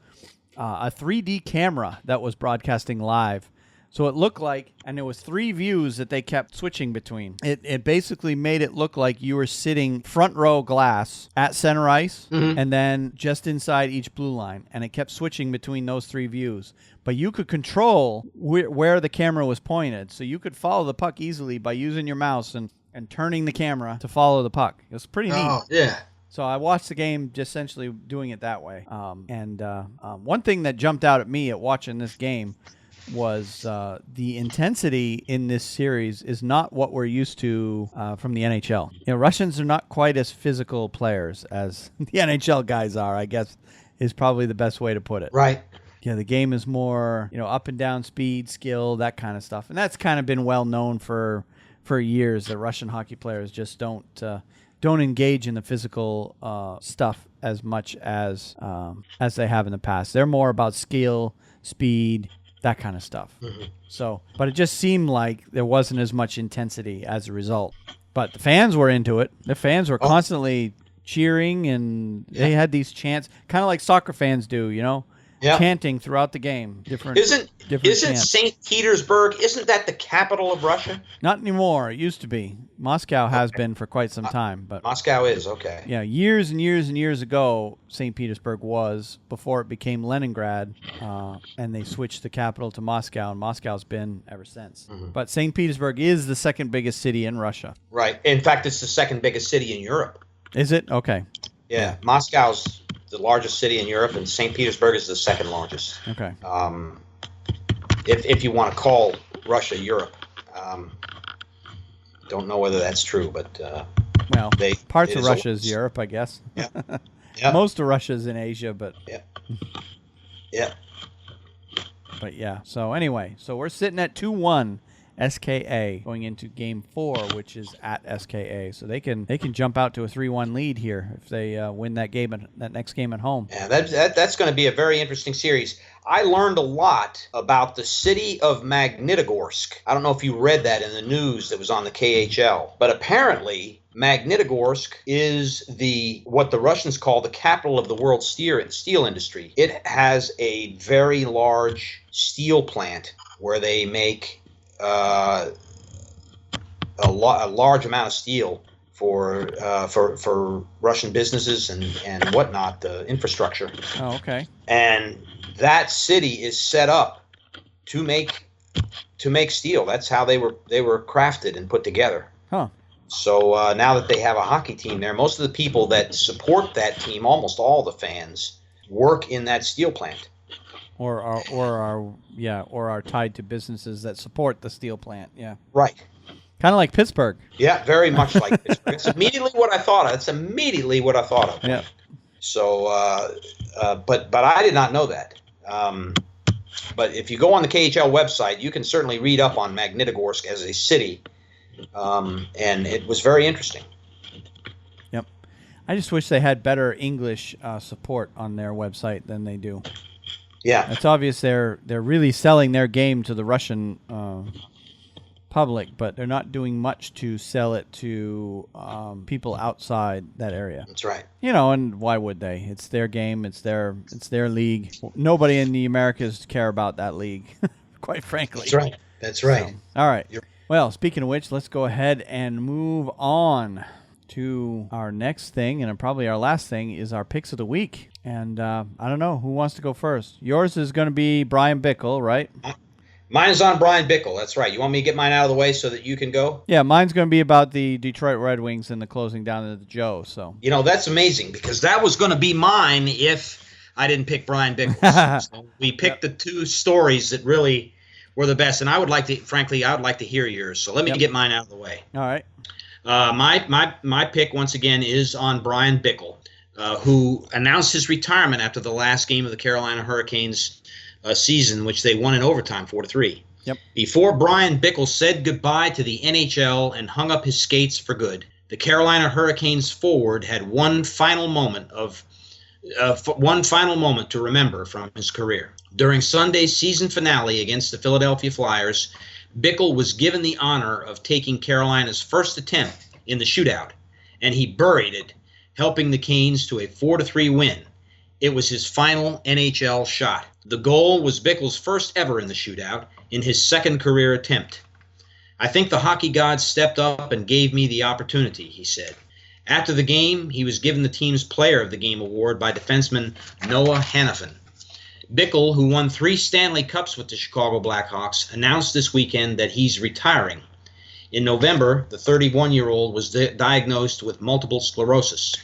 a 3D camera that was broadcasting live. So it looked like, and there was three views that they kept switching between. It basically made it look like you were sitting front row glass at center ice, and then just inside each blue line. And it kept switching between those three views. But you could control where the camera was pointed. So you could follow the puck easily by using your mouse and turning the camera to follow the puck. It was pretty neat. Oh, yeah. So I watched the game just essentially doing it that way. One thing that jumped out at me at watching this game was the intensity in this series is not what we're used to from the NHL. You know, Russians are not quite as physical players as the NHL guys are, I guess, is probably the best way to put it. Right. Yeah, the game is more, up and down speed, skill, that kind of stuff. And that's kind of been well known for years that Russian hockey players just don't engage in the physical stuff as much as they have in the past. They're more about skill, speed, that kind of stuff. So, but it just seemed like there wasn't as much intensity as a result. But the fans were into it. The fans were constantly cheering, and they had these chants, kind of like soccer fans do, chanting throughout the game. Different chants. St. Petersburg, isn't that the capital of Russia? Not anymore. It used to be. Moscow has been for quite some time. But Moscow is, okay. Yeah, years and years and years ago, St. Petersburg was, before it became Leningrad, and they switched the capital to Moscow, and Moscow's been ever since. But St. Petersburg is the second biggest city in Russia. Right. In fact, it's the second biggest city in Europe. Is it? Okay. Yeah. Moscow's the largest city in Europe, and St. Petersburg is the second largest. Okay. If you want to call Russia Europe. Don't know whether that's true, but parts of Russia is Europe, I guess. Yeah. Yeah. Most of Russia is in Asia, but yeah. But yeah. So anyway, we're sitting at 2-1 SKA going into Game 4, which is at SKA. So they can jump out to a 3-1 lead here if they win that next game at home. Yeah, that's going to be a very interesting series. I learned a lot about the city of Magnitogorsk. I don't know if you read that in the news that was on the KHL, but apparently Magnitogorsk is what the Russians call the capital of the world steel industry. It has a very large steel plant where they make a large amount of steel for Russian businesses and whatnot, the infrastructure. Oh, okay. And that city is set up to make steel. That's how they were crafted and put together. Huh. So now that they have a hockey team there, most of the people that support that team, almost all the fans, work in that steel plant. Or are tied to businesses that support the steel plant. Yeah. Right. Kind of like Pittsburgh. Yeah, very much like Pittsburgh. It's immediately what I thought of. Yeah. So, but I did not know that. But if you go on the KHL website, you can certainly read up on Magnitogorsk as a city, and it was very interesting. Yep. I just wish they had better English support on their website than they do. Yeah, it's obvious they're really selling their game to the Russian public, but they're not doing much to sell it to people outside that area. That's right. And why would they? It's their game. It's their league. Nobody in the Americas care about that league, quite frankly. That's right. That's right. So, all right. Well, speaking of which, let's go ahead and move on to our next thing, and probably our last thing is our picks of the week. And I don't know who wants to go first. Yours is going to be Brian Bickle, right? Mine is on Brian Bickle. That's right. You want me to get mine out of the way so that you can go? Yeah, mine's going to be about the Detroit Red Wings and the closing down of the Joe. So that's amazing because that was going to be mine if I didn't pick Brian Bickle. So we picked the two stories that really were the best, and I would like to hear yours. So let me get mine out of the way. All right. My pick once again is on Brian Bickle, who announced his retirement after the last game of the Carolina Hurricanes season, which they won in overtime 4-3. Yep. Before Brian Bickle said goodbye to the NHL and hung up his skates for good, the Carolina Hurricanes forward had one final moment to remember from his career. During Sunday's season finale against the Philadelphia Flyers, Bickle was given the honor of taking Carolina's first attempt in the shootout, and he buried it, helping the Canes to a 4-3 win. It was his final NHL shot. The goal was Bickle's first ever in the shootout, in his second career attempt. I think the hockey gods stepped up and gave me the opportunity, he said. After the game, he was given the team's Player of the Game award by defenseman Noah Hanifin. Bickle, who won 3 Stanley Cups with the Chicago Blackhawks, announced this weekend that he's retiring. In November, the 31-year-old was diagnosed with multiple sclerosis.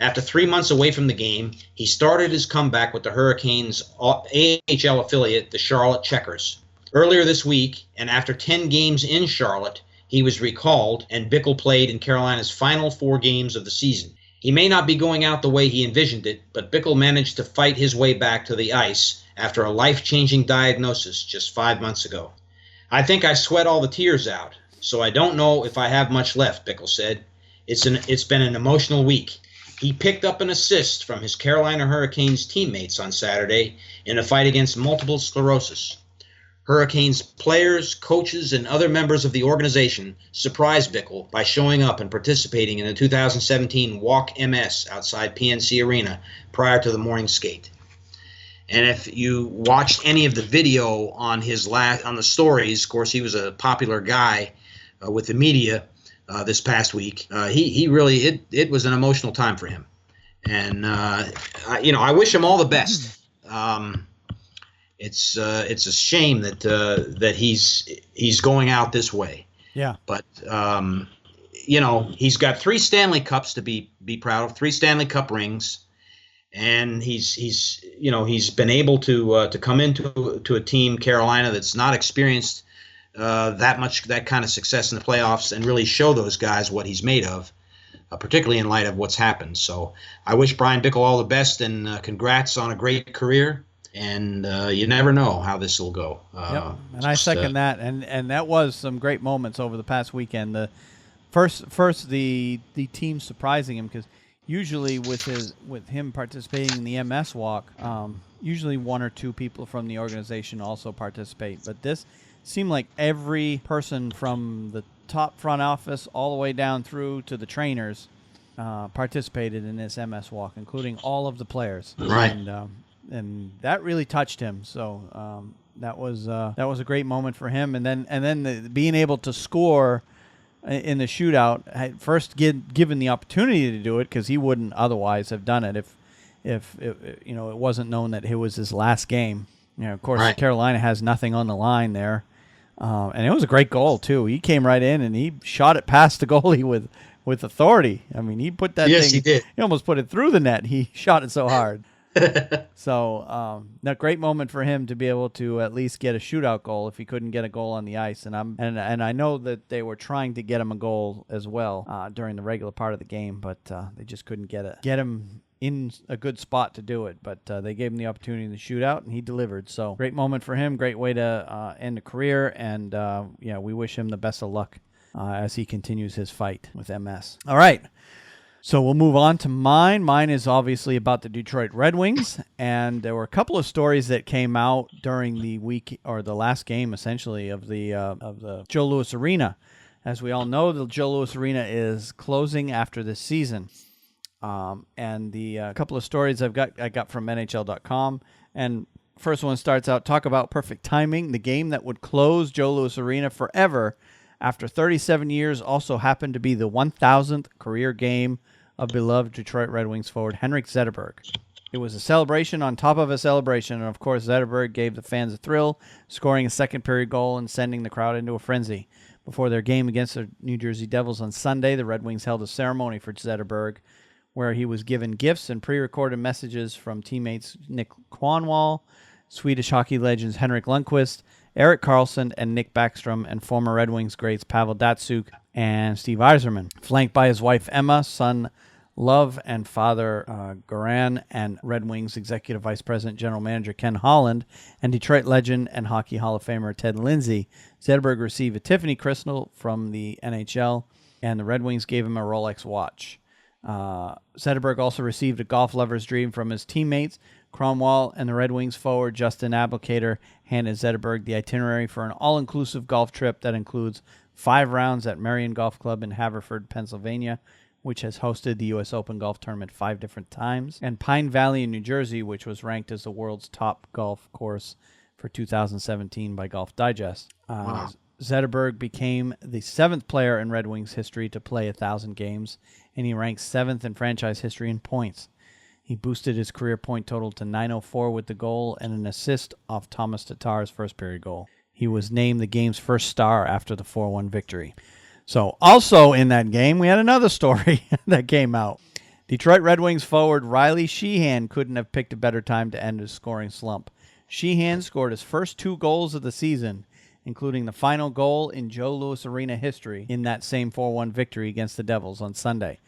After 3 months away from the game, he started his comeback with the Hurricanes' AHL affiliate, the Charlotte Checkers. Earlier this week, and after 10 games in Charlotte, he was recalled, and Bickle played in Carolina's final 4 games of the season. He may not be going out the way he envisioned it, but Bickle managed to fight his way back to the ice after a life-changing diagnosis just 5 months ago. I think I sweat all the tears out, so I don't know if I have much left, Bickle said. It's been an emotional week. He picked up an assist from his Carolina Hurricanes teammates on Saturday in a fight against multiple sclerosis. Hurricanes players, coaches, and other members of the organization surprised Bickle by showing up and participating in the 2017 Walk MS outside PNC Arena prior to the morning skate. And if you watched any of the video on on the stories, of course, he was a popular guy with the media this past week. He really it was an emotional time for him, and I wish him all the best. It's a shame that he's going out this way. Yeah. But he's got 3 Stanley Cups to be proud of, 3 Stanley Cup rings, and he's been able to come into a team, Carolina, that's not experienced that kind of success in the playoffs and really show those guys what he's made of, particularly in light of what's happened. So I wish Brian Bickle all the best, and congrats on a great career. And you never know how this will go. Yep. And I second that. And that was some great moments over the past weekend. The first the team surprising him, because usually with him participating in the MS walk, usually 1 or 2 people from the organization also participate. But this seemed like every person from the top front office all the way down through to the trainers participated in this MS walk, including all of the players. Right. And that really touched him. So that was a great moment for him. And then being able to score in the shootout, had first given the opportunity to do it, because he wouldn't otherwise have done it if it wasn't known that it was his last game. Of course, right. Carolina has nothing on the line there, and it was a great goal too. He came right in and he shot it past the goalie with authority. I mean, he put that thing. Yes, he did. He almost put it through the net. He shot it so hard. So a great moment for him to be able to at least get a shootout goal if he couldn't get a goal on the ice. And I know that they were trying to get him a goal as well during the regular part of the game, but they just couldn't get him in a good spot to do it. But they gave him the opportunity in the shootout, and he delivered. So great moment for him. Great way to end a career. And we wish him the best of luck as he continues his fight with MS. All right. So we'll move on to mine. Mine is obviously about the Detroit Red Wings, and there were a couple of stories that came out during the week, or the last game, essentially, of the Joe Louis Arena. As we all know, the Joe Louis Arena is closing after this season. And the couple of stories I got from NHL.com, and first one starts out, talk about perfect timing. The game that would close Joe Louis Arena forever after 37 years also happened to be the 1,000th career game of beloved Detroit Red Wings forward Henrik Zetterberg. It was a celebration on top of a celebration, and of course Zetterberg gave the fans a thrill, scoring a second period goal and sending the crowd into a frenzy. Before their game against the New Jersey Devils on Sunday, the Red Wings held a ceremony for Zetterberg where he was given gifts and pre-recorded messages from teammates Nick Kronwall, Swedish hockey legends Henrik Lundqvist, Erik Karlsson, and Nick Backstrom, and former Red Wings greats Pavel Datsyuk and Steve Yzerman, flanked by his wife Emma, son Love, and father Goran, and Red Wings Executive Vice President General Manager Ken Holland, and Detroit legend and Hockey Hall of Famer Ted Lindsay. Zetterberg received a Tiffany crystal from the NHL, and the Red Wings gave him a Rolex watch. Zetterberg also received a golf lover's dream from his teammates. Kronwall and the Red Wings forward Justin Abelkader handed Zetterberg the itinerary for an all-inclusive golf trip that includes 5 rounds at Marion Golf Club in Haverford, Pennsylvania, which has hosted the U.S. Open golf tournament 5 different times, and Pine Valley in New Jersey, which was ranked as the world's top golf course for 2017 by Golf Digest. Wow. Zetterberg became the 7th player in Red Wings history to play 1,000 games, and he ranks 7th in franchise history in points. He boosted his career point total to 904 with the goal and an assist off Thomas Tatar's first period goal. He was named the game's first star after the 4-1 victory. So also in that game, we had another story that came out. Detroit Red Wings forward Riley Sheehan couldn't have picked a better time to end his scoring slump. Sheehan scored his first 2 goals of the season, including the final goal in Joe Louis Arena history in that same 4-1 victory against the Devils on Sunday.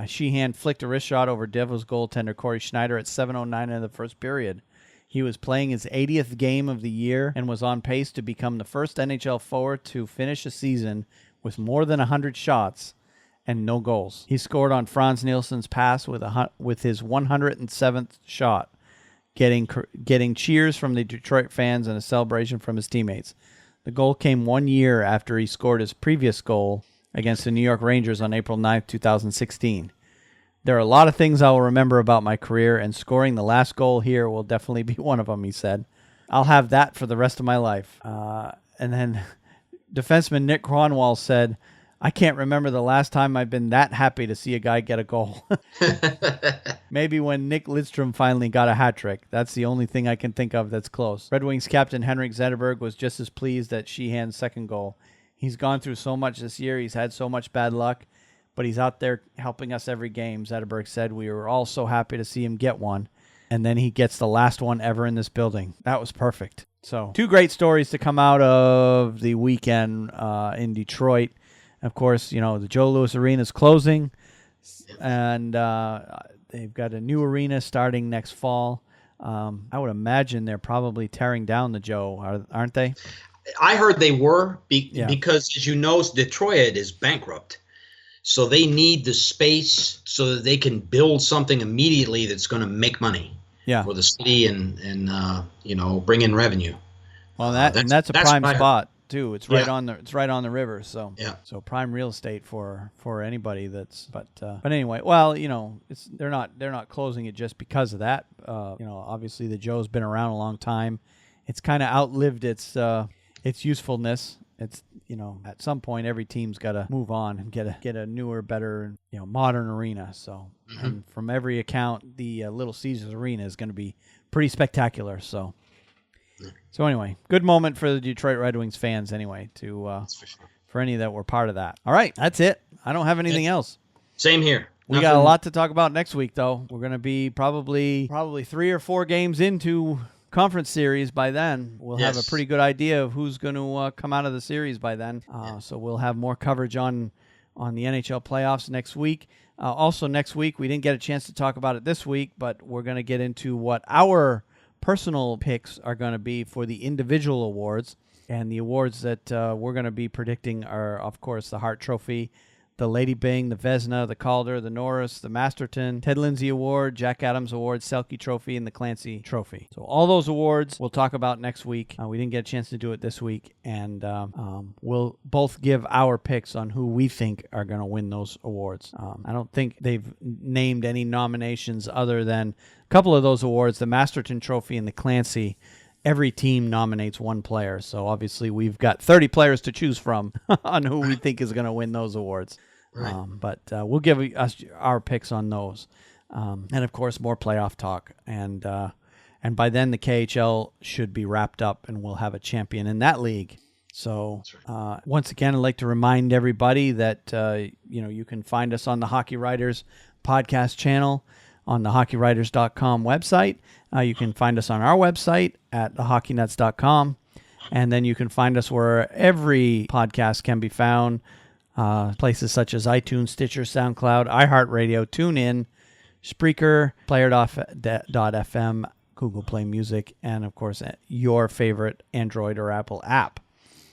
Sheehan flicked a wrist shot over Devils goaltender Corey Schneider at 7:09 in the first period. He was playing his 80th game of the year and was on pace to become the first NHL forward to finish a season with more than 100 shots and no goals. He scored on Franz Nielsen's pass with his 107th shot, getting cheers from the Detroit fans and a celebration from his teammates. The goal came 1 year after he scored his previous goal against the New York Rangers on April 9th, 2016. There are a lot of things I will remember about my career, and scoring the last goal here will definitely be one of them, he said. I'll have that for the rest of my life. And then defenseman Nick Kronwall said, I can't remember the last time I've been that happy to see a guy get a goal. Maybe when Nick Lidstrom finally got a hat trick. That's the only thing I can think of that's close. Red Wings captain Henrik Zetterberg was just as pleased at Sheehan's second goal. He's gone through so much this year. He's had so much bad luck, but he's out there helping us every game, Zetterberg said. We were all so happy to see him get one. And then he gets the last one ever in this building. That was perfect. So 2 great stories to come out of the weekend in Detroit. Of course, you know, the Joe Louis Arena is closing, and they've got a new arena starting next fall. I would imagine they're probably tearing down the Joe, aren't they? I heard they were because, as you know, Detroit is bankrupt. So they need the space so that they can build something immediately that's going to make money for the city and bring in revenue. Well, that's a prime spot too. It's right on the river. So so prime real estate for anybody that's. But anyway, well, you know, they're not closing it just because of that. Obviously the Joe's been around a long time. It's kind of outlived its usefulness. It's, at some point every team's got to move on and get a newer, better, modern arena. So, and from every account, the Little Caesars Arena is going to be pretty spectacular. So anyway, good moment for the Detroit Red Wings fans anyway, for any that were part of that. All right, that's it. I don't have anything else. Same here. We got a lot to talk about next week, though. We're going to be probably 3 or 4 games into conference series by then. We'll have a pretty good idea of who's going to come out of the series by then. So we'll have more coverage on the NHL playoffs next week. Also next week, we didn't get a chance to talk about it this week, but we're going to get into what our personal picks are going to be for the individual awards. And the awards that we're going to be predicting are, of course, the Hart Trophy, the Lady Byng, the Vezina, the Calder, the Norris, the Masterton, Ted Lindsay Award, Jack Adams Award, Selke Trophy, and the Clancy Trophy. So all those awards we'll talk about next week. We didn't get a chance to do it this week, and we'll both give our picks on who we think are going to win those awards. I don't think they've named any nominations other than a couple of those awards, the Masterton Trophy and the Clancy. Every team nominates one player, so obviously we've got 30 players to choose from on who we think is going to win those awards. Right. But we'll give us our picks on those. And, of course, more playoff talk. And by then, the KHL should be wrapped up, and we'll have a champion in that league. So, once again, I'd like to remind everybody that, you can find us on the Hockey Writers podcast channel on the hockeywriters.com website. You can find us on our website at thehockeynuts.com. And then you can find us where every podcast can be found, places such as iTunes, Stitcher, SoundCloud, iHeartRadio, TuneIn, Spreaker, Player.fm, Google Play Music, and, of course, your favorite Android or Apple app.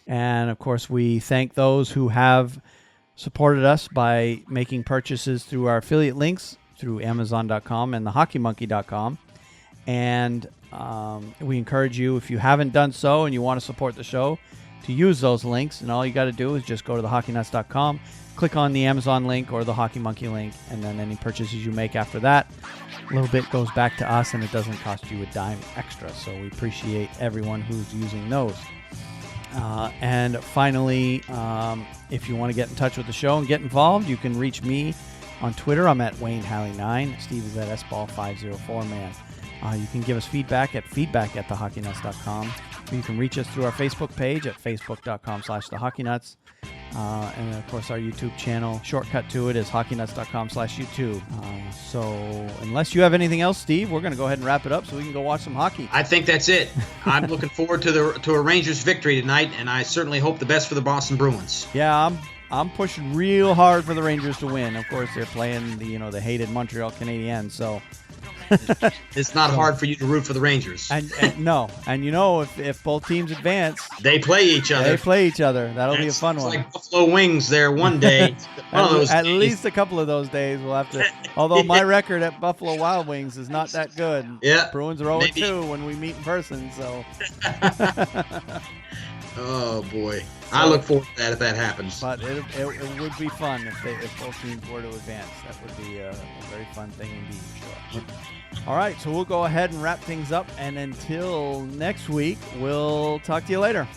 And, of course, we thank those who have supported us by making purchases through our affiliate links through Amazon.com and thehockeymonkey.com. And we encourage you, if you haven't done so and you want to support the show, to use those links. And all you got to do is just go to thehockeynuts.com, click on the Amazon link or the Hockey Monkey link, and then any purchases you make after that, a little bit goes back to us, and it doesn't cost you a dime extra. So we appreciate everyone who's using those. And finally, if you want to get in touch with the show and get involved, you can reach me on Twitter. I'm at Wayne Halley9. Steve is at SBall504, man. You can give us feedback at feedback@thehockeynuts.com. You can reach us through our Facebook page at facebook.com/thehockeynuts. And, of course, our YouTube channel, shortcut to it is hockeynuts.com/YouTube. So unless you have anything else, Steve, we're going to go ahead and wrap it up so we can go watch some hockey. I think that's it. I'm looking forward to a Rangers victory tonight, and I certainly hope the best for the Boston Bruins. Yeah, I'm pushing real hard for the Rangers to win. Of course, they're playing the hated Montreal Canadiens, so it's not hard for you to root for the Rangers. And if both teams advance, they play each other. That'll be a fun one. It's like Buffalo Wings there one day. At least a couple of those days we'll have to. Although my record at Buffalo Wild Wings is not that good. Yeah, Bruins are 0-2 when we meet in person. So. Oh boy, I look forward to that if that happens. But it would be fun if both teams were to advance. That would be a very fun thing indeed. Sure. All right, so we'll go ahead and wrap things up, and until next week, we'll talk to you later.